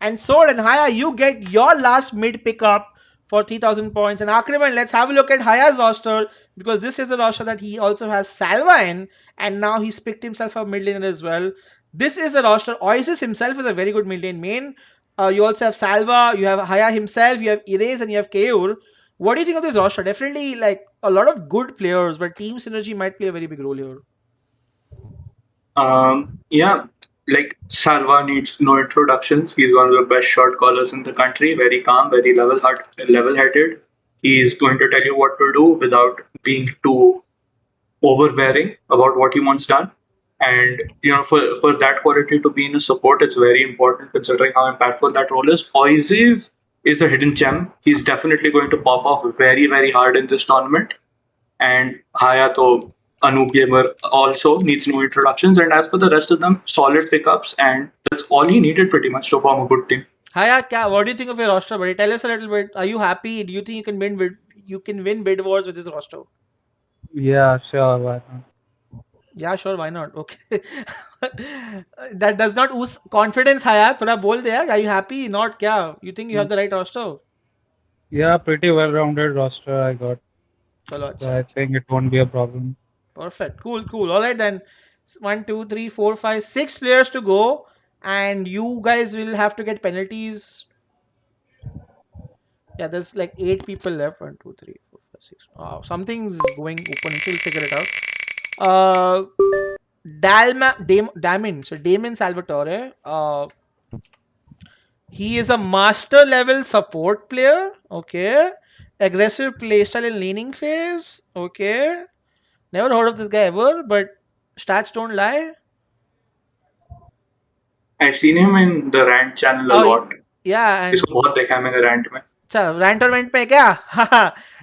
and sold. And Haya, you get your last mid pickup for 3000 points. And Akriman, let's have a look at Haya's roster, because this is the roster that he also has Salva in, and now he's picked himself a mid laner as well. This is the roster. Oasis himself is a very good mid lane main. You also have Salva, you have Haya himself, you have Erase, and you have Keur. What do you think of this roster? Definitely like a lot of good players, but team synergy might play a very big role here. Yeah, like Salva needs no introductions. He's one of the best shot callers in the country. Very calm, very level-headed. He's going to tell you what to do without being too overbearing about what he wants done. And for that quality to be in a support, it's very important considering how impactful that role is. Oasis is a hidden gem. He's definitely going to pop off very, very hard in this tournament. And Hayato Anu Gamer also needs no introductions. And as for the rest of them, solid pickups, and that's all he needed pretty much to form a good team. Haya, what do you think of your roster, buddy? Tell us a little bit. Are you happy? Do you think you can win bid wars with this roster? Yeah, sure. Why not? Yeah, sure. Why not? Okay. That does not ooze confidence, Haya. Thoda bol de yaar. Are you happy? Not kya? You think you have the right roster? Yeah, pretty well-rounded roster I got. Chalo, So acha. I think it won't be a problem. Perfect. Cool, cool. All right then. 1, 2, 3, 4, 5, 6 players to go, and you guys will have to get penalties. Yeah, there's like 8 people left. 1, 2, 3, 4, 5, 6. Oh, something's going open. We'll figure it out. Damon. So Damon Salvatore. He is a master level support player. Okay. Aggressive playstyle in laning phase. Okay. Never heard of this guy ever, but stats don't lie. I've seen him in the rant channel a lot. Yeah, and इसको बहुत देखा है मैंने rant में. अच्छा rant और went पे क्या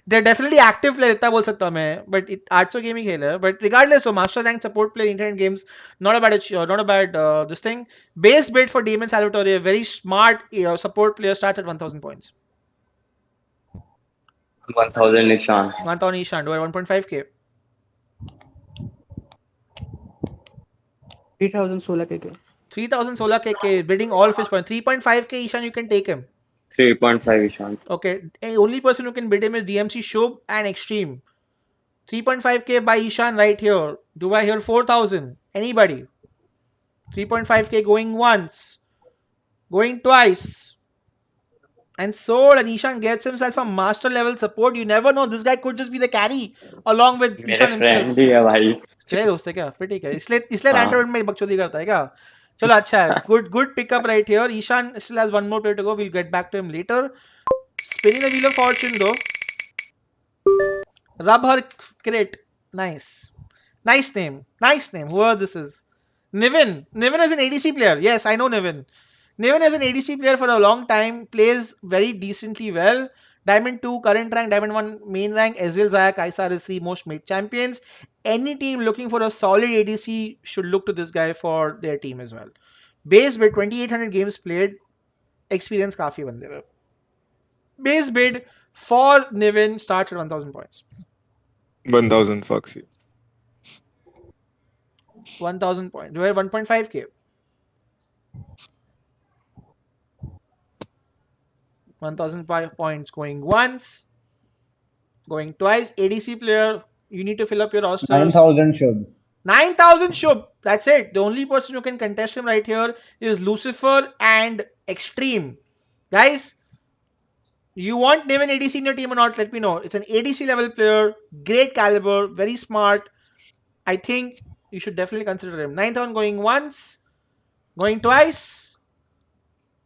दे डेफिनेटली एक्टिव प्लेयर इतना बोल सकता हूँ मैं बट 800 गेम ही खेला है बट रिगार्डलेस वो master rank support player internet games not a bad this thing base bid for Damon Salvatore very smart support player starts at 1000 points 1000 Ishan. 1000 Ishan do 1.5k 3016 KK. 3016k bidding all of his points 3.5k Ishan you can take him 3.5 Ishan. okay only person who can bid him is DMC Shub and Extreme 3.5k by Ishan right here. Do I hear 4000? Anybody? 3.5k going once, going twice, and sold. And Ishan gets himself a master level support. You never know. This guy could just be the carry along with मेरे Ishan himself. friend ही है भाई. तेरे दोस्त है क्या? फिर ठीक है. इसलिए रैंटरमेंट में बकचोदी करता है क्या? Chalo, acha. Good pickup right here. Ishan still has one more player to go. We'll get back to him later. Spinning the wheel of fortune though. Rubber crate. Nice. Nice name. Nice name. Whoever this is. Niven. Niven is an ADC player. Yes, I know Niven. Niven is an ADC player for a long time. Plays very decently well. Diamond 2, current rank, Diamond 1, main rank, Ezreal, Zaya, Kaisar is 3 most mid champions. Any team looking for a solid ADC should look to this guy for their team as well. Base bid 2800 games played. Experience काफी बंदे में. Base bid for Niven starts at 1000 points. 1000 Foxy. 1000 points. Do I have 1.5k? 1000 points going once, going twice. ADC player, you need to fill up your rosters. 9,000 should. 9,000 Shubh. That's it. The only person who can contest him right here is Lucifer and Extreme. Guys, you want Niven ADC in your team or not? Let me know. It's an ADC level player, great caliber, very smart. I think you should definitely consider him. 9,000 going once, going twice.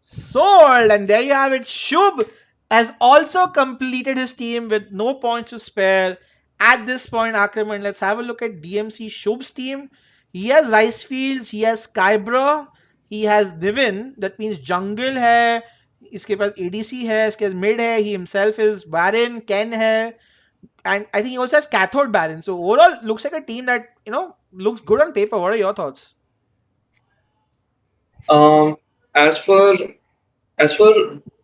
Sold! And there you have it. Shubh has also completed his team with no points to spare. At this point, Akraman, let's have a look at DMC Shubh's team. He has Rice Fields, he has Skybra, he has Niven, that means jungle है, इसके पास ADC है, इसके पास mid है, he himself is Baron, Ken है, and I think he also has Cathode Baron. So overall, looks like a team that, looks good on paper. What are your thoughts? As for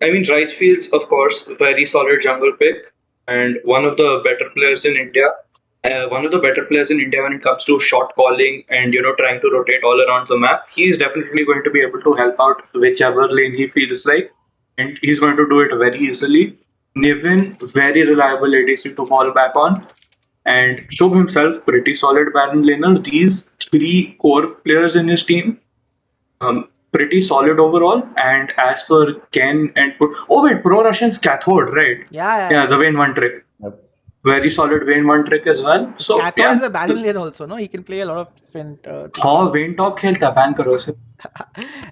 I mean, Rice Fields, of course, very solid jungle pick and one of the better players in India. One of the better players in India when it comes to shot calling and trying to rotate all around the map. He is definitely going to be able to help out whichever lane he feels like, and he's going to do it very easily. Niven, very reliable ADC to fall back on, and Shubh himself, pretty solid Baron laner. These three core players in his team, pretty solid overall. And as for Ken and Pro Russian's Cathode, right? Yeah, the Vayne 1 trick. Yep. Very solid Vayne 1 trick as well. So Cathode is a Baron lane also, no? He can play a lot of different हाँ Vayne top खेलता है, ban करो उसे.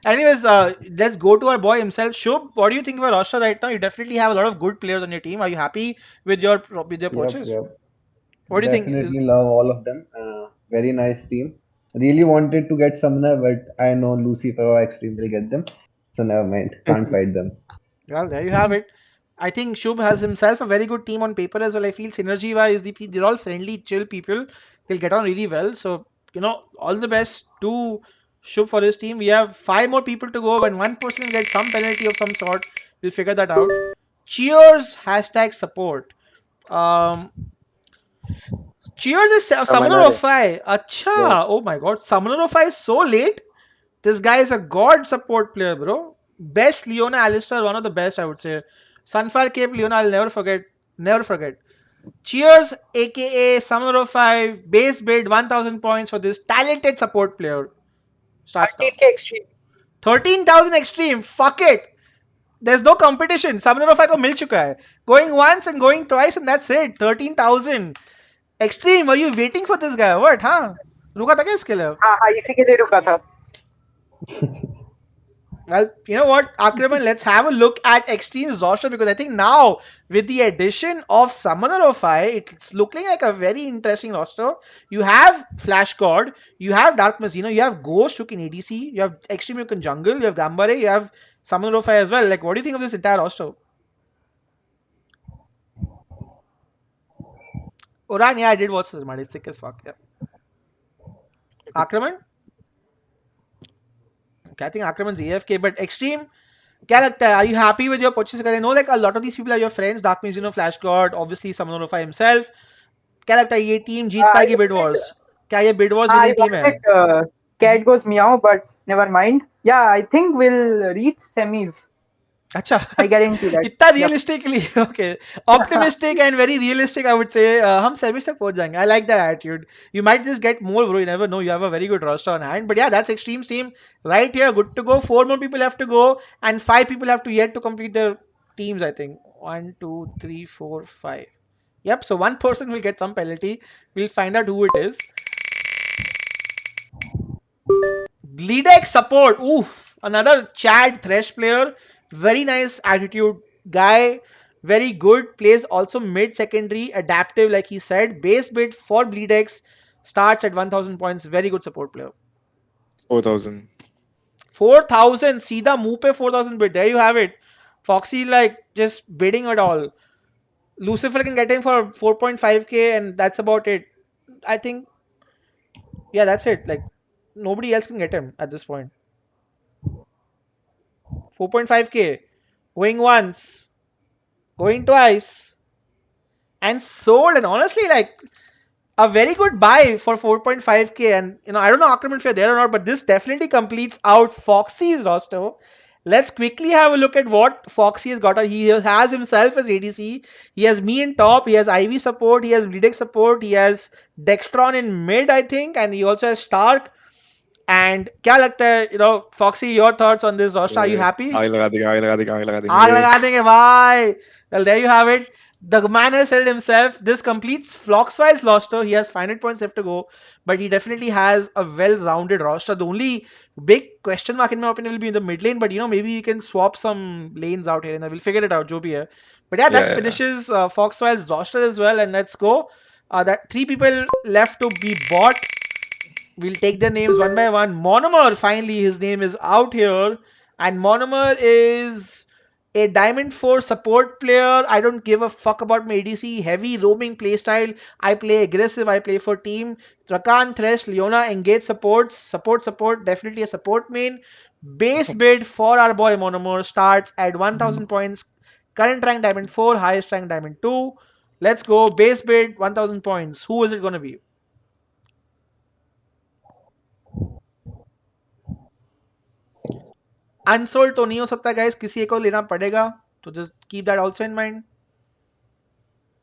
Anyways, let's go to our boy himself. Shubh, what do you think of our roster right now? You definitely have a lot of good players on your team. Are you happy with your approaches? Yep. What do you think? Definitely love all of them. Very nice team. Really wanted to get Summoner, but I know Lucifer or Extreme will get them. So never mind. Can't fight them. Well, there you have it. I think Shubh has himself a very good team on paper as well. I feel synergy wise, they're all friendly, chill people. They'll get on really well. So, all the best to Shubh for his team. We have 5 more people to go. When one person will get some penalty of some sort, we'll figure that out. Cheers, hashtag support. Cheers is Summoner of Fire. Acha. Yeah. Oh my god. Summoner of Fire is so late. This guy is a god support player, bro. Best Leona Alistair, one of the best, I would say. Sunfire Cape Leona, I'll never forget. Never forget. Cheers, aka Summoner of 5, base bid 1000 points for this talented support player. Starts now. 13k extreme. 13,000 extreme. Fuck it. There's no competition. Summoner of 5 को मिल चुका है. Going once and going twice and that's it. 13,000. Extreme, were you waiting for this guy? What, huh? रुका था क्या इसके लिए? हाँ इसी के लिए रुका था. Well, you know what, Akraman, let's have a look at Extreme's roster because I think now with the addition of Summoner of Fire, it's looking like a very interesting roster. You have Flash God, you have Dark Messina, you have Ghost who can ADC, you have Extreme who can jungle, you have Gambare, you have Summoner of Fire as well. Like, what do you think of this entire roster? Oran, yeah, I did watch this, man. It's sick as fuck. Yeah. Akraman? Okay, I think Akraman's AFK, but Extreme, क्या लगता है? Are you happy with your purchases? Because I know like a lot of these people are your friends. Dark Mage, Flash God, obviously Summoner of Fire himself. क्या लगता है ये team जीत पाएगी Bid Wars? क्या ये Bid Wars winning team है? Cat goes meow, but never mind. Yeah, I think we'll reach semis. अच्छा, I guarantee that. इतना realistically, okay, optimistic and very realistic, I would say. हम semis तक पहुंच जाएंगे. I like that attitude. You might just get more, bro. You never know. You have a very good roster on hand. But yeah, that's Extreme's team right here. Good to go. 4 more people have to go, and 5 people have to yet to complete their teams. I think 1, 2, 3, 4, 5. Yep. So one person will get some penalty. We'll find out who it is. Bleedex support. Oof. Another Chad Thresh player. Very nice attitude guy. Very good. Plays also mid secondary. Adaptive, like he said. Base bid for Bleedex starts at 1000 points. Very good support player. 4,000. 4000. Seedha muh pe 4000 bid. There you have it. Foxy like just bidding it all. Lucifer can get him for 4.5k and that's about it. I think, yeah, that's it. Like, nobody else can get him at this point. 4.5k. Going once, going twice, and sold. And honestly, like, a very good buy for 4.5k. And, I don't know Ackerman if you're there or not, but this definitely completes out Foxy's roster. Let's quickly have a look at what Foxy has got. He has himself as ADC. He has me in top. He has Ivy support. He has Bleedex support. He has Dextron in mid, I think. And he also has Stark. And क्या लगता है, Foxy, your thoughts on this roster? Are you happy? आग लगा देंगे, आग लगा देंगे, आग लगा आग देंगे. लगा देंगे भाई. Well, there you have it. The man has said it himself. This completes Flockswise roster. He has 500 points left to go, but he definitely has a well-rounded roster. The only big question mark in my opinion will be in the mid lane, but maybe you can swap some lanes out here and we'll figure it out, jo bhi hai. But yeah, that Yeah, yeah. finishes Foxwile's roster as well, and let's go. That 3 people left to be bought. We'll take their names one by one. Monomer, finally, his name is out here. And Monomer is a Diamond 4 support player. I don't give a fuck about my ADC. Heavy roaming playstyle. I play aggressive. I play for team. Rakan, Thresh, Leona, engage supports. Support. Definitely a support main. Base bid for our boy Monomer starts at 1000 points. Current rank Diamond 4. Highest rank Diamond 2. Let's go. Base bid 1000 points. Who is it going to be? Unsold तो नहीं हो सकता guys, किसी एक को लेना पड़ेगा. तो just keep that also in mind,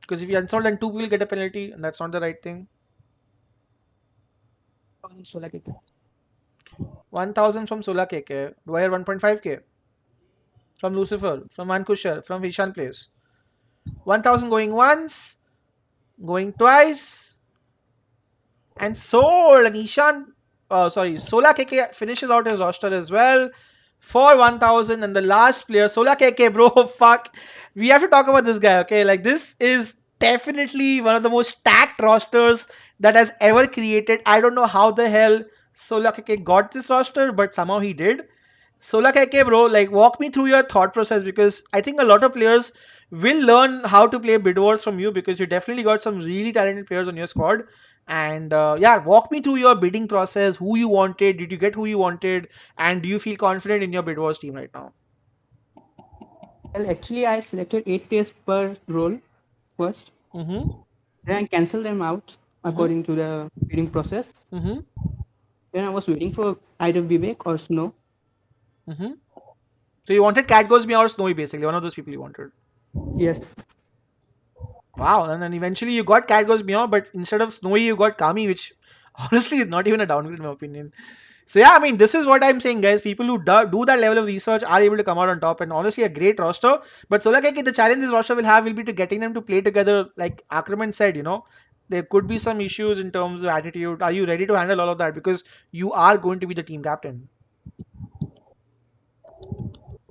because if you unsold then 2 will get a penalty and that's not the right thing. 1000 from Sola KK. Do I hear 1.5k from Lucifer, from Vankusher, from Vishan Place? 1000 going once, going twice, and sold. And Ishan, Sola KK finishes out his roster as well for 1000. And the last player, Sola KK, bro, fuck. We have to talk about this guy, okay? Like, this is definitely one of the most stacked rosters that has ever created. I don't know how the hell Sola KK got this roster, but somehow he did. Sola KK, bro, like, walk me through your thought process, because I think a lot of players will learn how to play Bidwars from you, because you definitely got some really talented players on your squad. And yeah, walk me through your bidding process. Who you wanted? Did you get who you wanted? And do you feel confident in your Bidwars team right now? Well, actually, I selected 8 players per role first. Mm-hmm. Then I canceled them out according to the bidding process. Mm-hmm. Then I was waiting for either Vivek or Snow. Mm-hmm. So you wanted Cat Goes Me or Snowy, basically, one of those people you wanted. Yes. Wow, and then eventually you got Cat Goes Meow, but instead of Snowy, you got Kami, which honestly is not even a downgrade in my opinion. So yeah, I mean, this is what I'm saying, guys. People who do that level of research are able to come out on top, and honestly, a great roster. But Sola KK, the challenge this roster will be to getting them to play together. Like Ackerman said, there could be some issues in terms of attitude. Are you ready to handle all of that? Because you are going to be the team captain.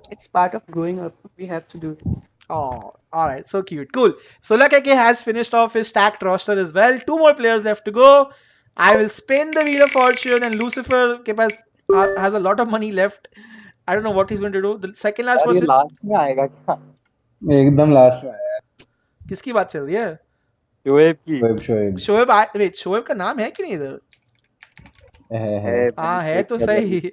It's part of growing up. We have to do this. Oh, alright, so cute. Cool. Sola KK has finished off his stacked roster as well. 2 more players left to go. I will spin the Wheel of Fortune, and Lucifer has a lot of money left. I don't know what he's going to do. The second last यार ये person. Last में आएगा क्या? एकदम last में आया. किसकी बात चल रही है? शोएब की. शोएब शोएब का नाम है कि नहीं इधर? हाँ है तो सही.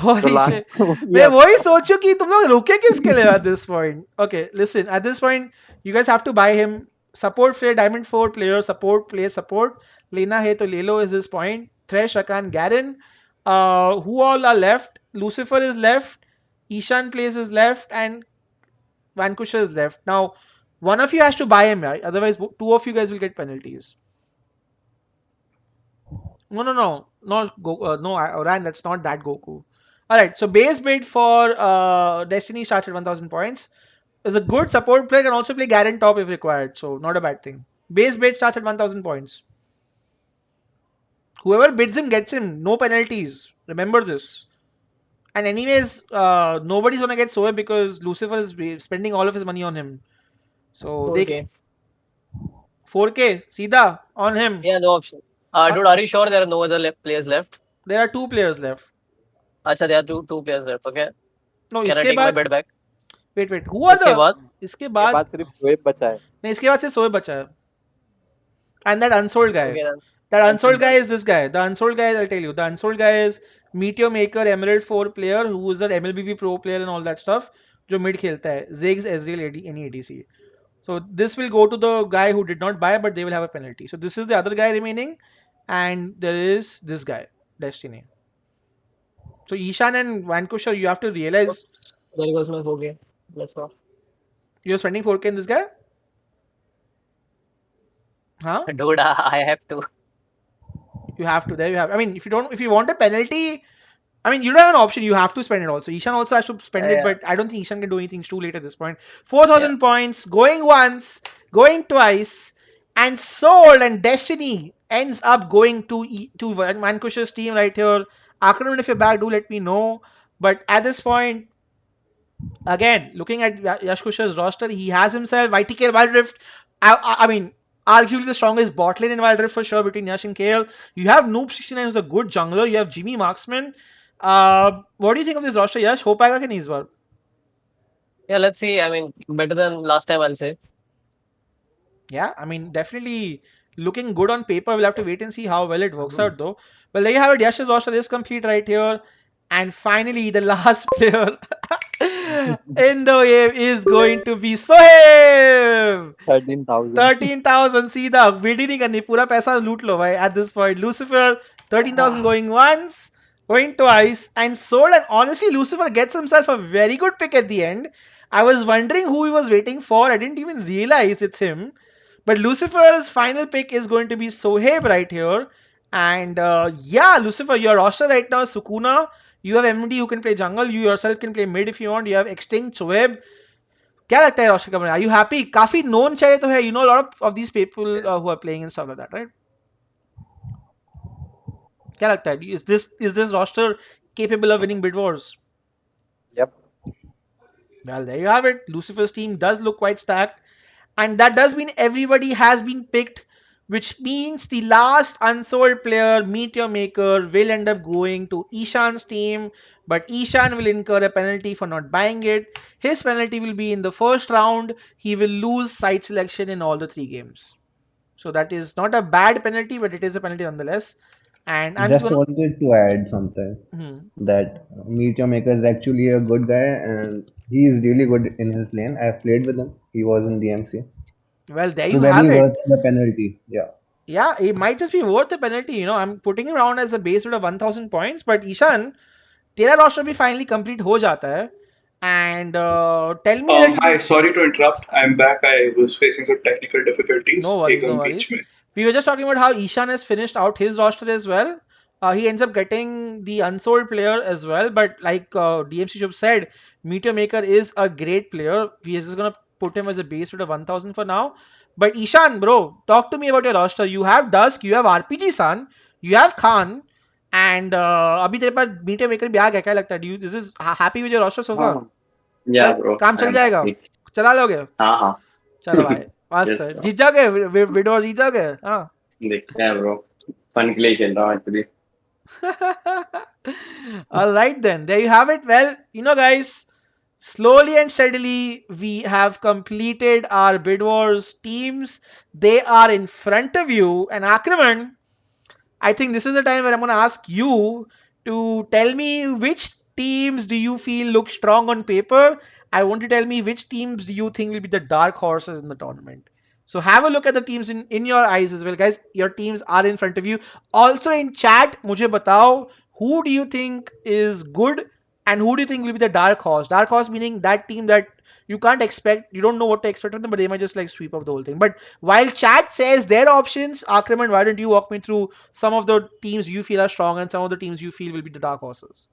मैं वही सोचू कि तुम लोग रुके किसके लिए at this point. Okay, listen, at this point you guys have to buy him. Support player, Diamond 4 player, support. लेना है तो ले लो is his point. Thresh, Rakan, Garen. Who all are left? Lucifer is left. Ishan plays is left, and Vankusha is left. Now, one of you has to buy him, right? Otherwise, 2 of you guys will get penalties. No, Ryan, that's not that Goku. Alright, so base bid for Destiny starts at 1000 points. Is a good support player, can also play Garen top if required, so not a bad thing. Base bid starts at 1000 points. Whoever bids him gets him, no penalties. Remember this. And anyways, nobody's gonna get Soeb because Lucifer is spending all of his money on him. So they 4K. 4K, Sida on him. Yeah, no option. Dude, are you sure there are no other players left? There are 2 players left. Acha, there are two players left. Okay. No, Can I इसके take my बाद bet back? wait, who are इसके the बाद इसके इसके बाद बाद सिर्फ शोएब बचा है. नहीं इसके बाद से सोए बचा है. And that unsold guy. Okay, then. That Then unsold sit guy down. is this guy. The unsold guy, I'll tell you. The unsold guy is Meteor Maker Emerald 4 player who is an MLBB Pro player and all that stuff. जो mid खेलता है. Ziggs, Ezreal, any ADC. So this will go to the guy who did not buy, but they will have a penalty. So this is the other guy remaining, and there is this guy, Destiny. So Ishan and Vanquisher, you have to realize. Oops. There goes my 4K. Let's go. You're spending 4K in this guy? Huh? Dude, I have to. You have to. There you have. I mean, if you want a penalty, I mean, you don't have an option. You have to spend it also. Ishan also has to spend it, Yeah. but I don't think Ishan can do anything. It's too late at this point. 4,000 points, going once, going twice, and sold. And Destiny ends up going to Vanquisher's team right here. Akraman, if you're back, do let me know. But at this point, again, looking at Yash Kushar's roster, he has himself YTK Wild Rift. I mean, arguably the strongest bot lane in Wild Rift for sure between Yash and KL. You have Noob69 who's a good jungler. You have Jimmy Marksman. What do you think of this roster, Yash? Ho paega ki nahi is baar? Yeah, let's see. I mean, better than last time, I'll say. Yeah, I mean, definitely looking good on paper. We'll have to wait and see how well it works out, though. Well, there you have it. Yash's roster is complete right here. And finally, the last player in the wave is going to be Sohaib. 13,000. 13,000 सीधा wait ही नहीं करनी पूरा पैसा लूट लो भाई at this point. Lucifer 13,000 going once, going twice, and sold. And honestly, Lucifer gets himself a very good pick at the end. I was wondering who he was waiting for. I didn't even realize it's him. But Lucifer's final pick is going to be Sohaib right here. And yeah, Lucifer, your roster right now is Sukuna. You have MD who can play jungle. You yourself can play mid if you want. You have Extinct, Sohaib. क्या लगता है रोशन कमरे? Are you happy? काफी known चेहरे तो है. You know a lot of these people who are playing and stuff like that, right? क्या लगता है? Is this roster capable of winning Bidwars? Yep. Well, there you have it. Lucifer's team does look quite stacked. And that does mean everybody has been picked, which means the last unsold player, Meteor Maker, will end up going to Ishan's team. But Ishan will incur a penalty for not buying it. His penalty will be in the first round. He will lose site selection in all the 3 games. So that is not a bad penalty, but it is a penalty nonetheless. And I'm just Just gonna. wanted to add something that Meteor Maker is actually a good guy and he is really good in his lane. I've played with him. He was in DMC. Well, there So you very have it. worth the penalty. Yeah. Yeah, it might just be worth the penalty. You know, I'm putting him around as a base rate of 1,000 points. But Ishan, तेरा roster भी finally complete हो जाता है. And tell me a little Hi, bit. sorry to interrupt. I'm back. I was facing some technical difficulties. No worries, एक no हम worries. बीच में. We were just talking about how Ishan has finished out his roster as well. He ends up getting the unsold player as well. But like DMC Shub said, Meteor Maker is a great player. We are just going to put him as a base rate of 1,000 for now. But Ishan, bro, talk to me about your roster. You have Dusk, you have RPG Sun, you have Khan, and अभी तेरे पास Meteor Maker भी आ गया. क्या लगता है? This is happy with your roster so far? Yeah, bro. काम चल जाएगा? चला लोगे? हाँ हाँ. चलो भाई मस्त है. जीत जाओगे? Bidwars जीत जाओगे? हाँ. देखते हैं bro. फन के लिए खेल रहा हूँ actually. All right then, there you have it. Well, you know guys, slowly and steadily we have completed our Bidwars teams. They are in front of you. And Akraman, I think this is the time where I'm going to ask you to tell me which teams do you feel look strong on paper. I want you to tell me which teams do you think will be the dark horses in the tournament. So have a look at the teams in your eyes as well, guys. Your teams are in front of you. Also in chat, मुझे बताओ who do you think is good and who do you think will be the dark horse? Dark horse meaning that team that you can't expect, you don't know what to expect from them, but they might just like sweep up the whole thing. But while chat says their options, Akraman, why don't you walk me through some of the teams you feel are strong and some of the teams you feel will be the dark horses?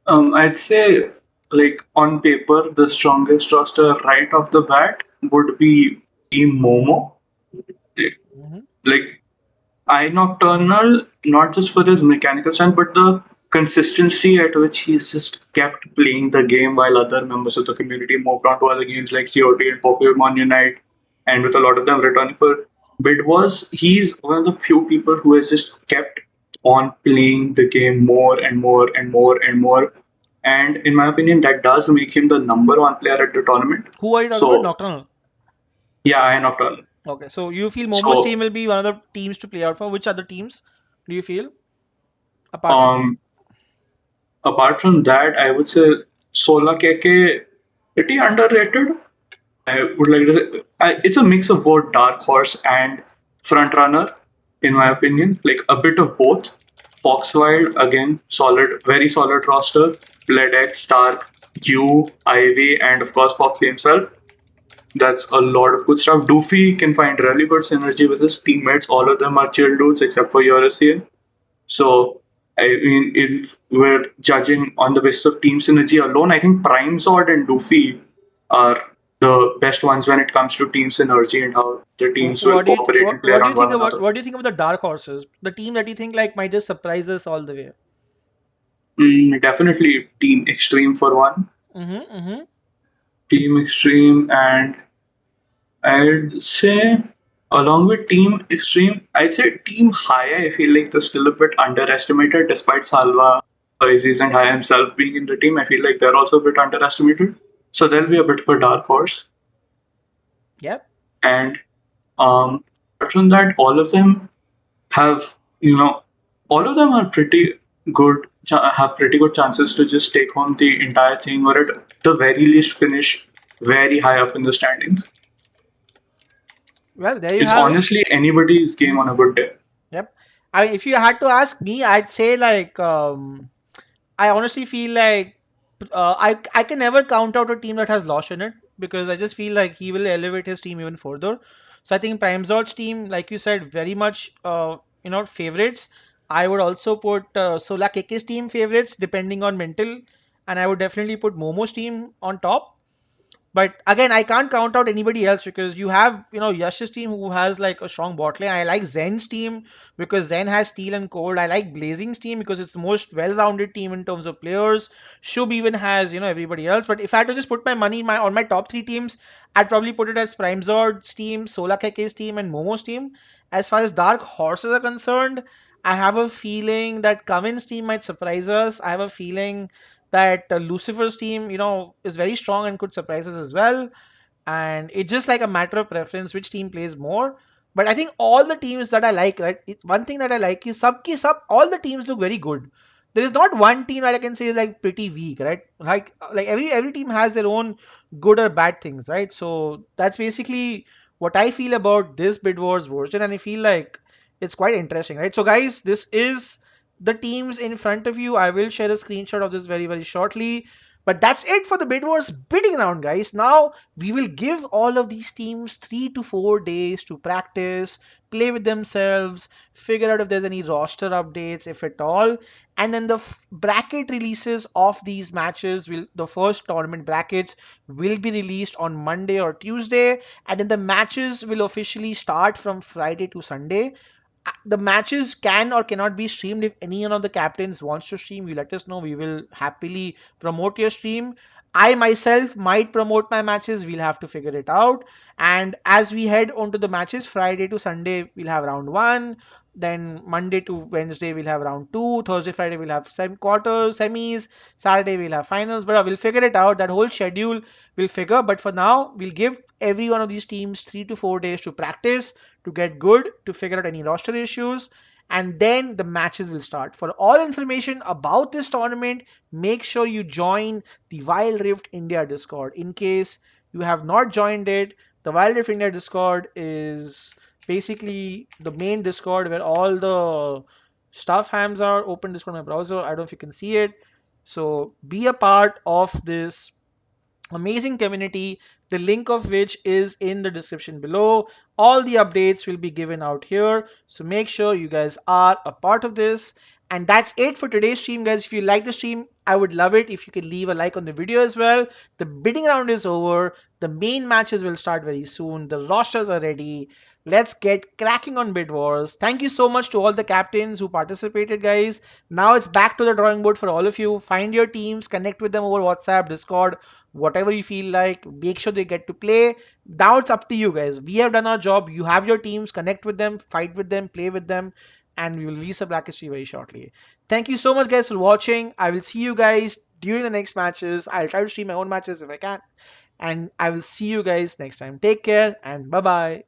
I'd say, like, on paper, the strongest roster right off the bat would be Team Momo. Like, I Nocturnal not just for his mechanical strength, but the consistency at which he's just kept playing the game while other members of the community moved on to other games like COT and Pokemon Unite, and with a lot of them returning for Bid was he's one of the few people who has just kept on playing the game more and more and more and more. And in my opinion, that does make him the number one player at the tournament. Who are you talking about? So Nocturnal. yeah, I am Nocturnal. Okay, so you feel Momo's team So will be one of the teams to play out for? Which other teams do you feel apart from? um apart from that, I would say Sola Keke pretty underrated. I would like to. It's a mix of both dark horse and front runner, in my opinion. Like a bit of both. Foxwild again, solid, very solid roster. Bledex, Stark, Yu, Ivy, and of course Foxy himself. That's a lot of good stuff. Doofy can find really good synergy with his teammates. All of them are chill dudes except for Eurasian. So, I mean, if we're judging on the basis of team synergy alone, I think Prime Sword and Luffy are the best ones when it comes to team synergy and how the teams will cooperate and play What do you around think one about another. what do you think of the dark horses? The team that you think like might just surprise us all the way. Definitely Team Extreme for one. Mm-hmm, mm-hmm. Team Extreme, and I'd say along with Team Extreme, I'd say Team Haya. I feel like they're still a bit underestimated despite Salva, Oasis, and Haya himself being in the team. I feel like they're also a bit underestimated. So they'll be a bit of a dark horse. Yep. And apart from that, all of them have, all of them are pretty good, have pretty good chances to just take home the entire thing, or at the very least finish very high up in the standings. Well, there you It's have it. honestly anybody's game on a good day. Yep. I mean, if you had to ask me, I'd say like I honestly feel like I can never count out a team that has lost in it because I just feel like he will elevate his team even further. So I think Prime Zord's team, like you said, very much favorites. I would also put Sola Keke's team favorites depending on mental, and I would definitely put Momo's team on top. But again, I can't count out anybody else because you have, Yash's team who has like a strong bot lane. I like Zen's team because Zen has steel and cold. I like Blazing's team because it's the most well-rounded team in terms of players. Shub even has, everybody else. But if I had to just put my money on my top three teams, I'd probably put it as Prime Zord's team, Sola Keke's team, and Momo's team. As far as Dark Horses are concerned, I have a feeling that Kavin's team might surprise us. I have a feeling that Lucifer's team, is very strong and could surprise us as well. And it's just like a matter of preference which team plays more. But I think all the teams that I like, right? One thing that I like is all the teams look very good. There is not one team that I can say is like pretty weak, right? Like every team has their own good or bad things, right? So that's basically what I feel about this Bid Wars version, and I feel like it's quite interesting, right? So guys, this is the teams in front of you. I will share a screenshot of this very, very shortly. But that's it for the Bid Wars bidding round, guys. Now we will give all of these teams 3 to 4 days to practice, play with themselves, figure out if there's any roster updates, if at all. And then the bracket releases of these matches the first tournament brackets will be released on Monday or Tuesday. And then the matches will officially start from Friday to Sunday. The matches can or cannot be streamed. If any one of the captains wants to stream, you let us know. We will happily promote your stream. I myself might promote my matches. We'll have to figure it out. And as we head on to the matches, Friday to Sunday, we'll have round one. Then Monday to Wednesday, we'll have round two. Thursday, Friday, we'll have quarters, semis. Saturday, we'll have finals. But we'll figure it out. That whole schedule we'll figure. But for now, we'll give every one of these teams 3 to 4 days to practice, to get good, to figure out any roster issues, and then the matches will start. For all information about this tournament, make sure you join the Wild Rift India Discord. In case you have not joined it, the Wild Rift India Discord is basically the main Discord where all the stuff hams are. Open Discord in my browser. I don't know if you can see it. So be a part of this amazing community, the link of which is in the description below. All the updates will be given out here, so make sure you guys are a part of this. And that's it for today's stream, guys. If you like the stream, I would love it if you could leave a like on the video as well. The bidding round is over. The main matches will start very soon. The rosters are ready. Let's get cracking on Bid Wars. Thank you so much to all the captains who participated, guys. Now it's back to the drawing board for all of you. Find your teams, connect with them over WhatsApp, Discord, whatever you feel like. Make sure they get to play. Now it's up to you, guys. We have done our job. You have your teams, connect with them, fight with them, play with them, and we will release a Black History very shortly. Thank you so much, guys, for watching. I will see you guys during the next matches. I'll try to stream my own matches if I can. And I will see you guys next time. Take care and bye bye.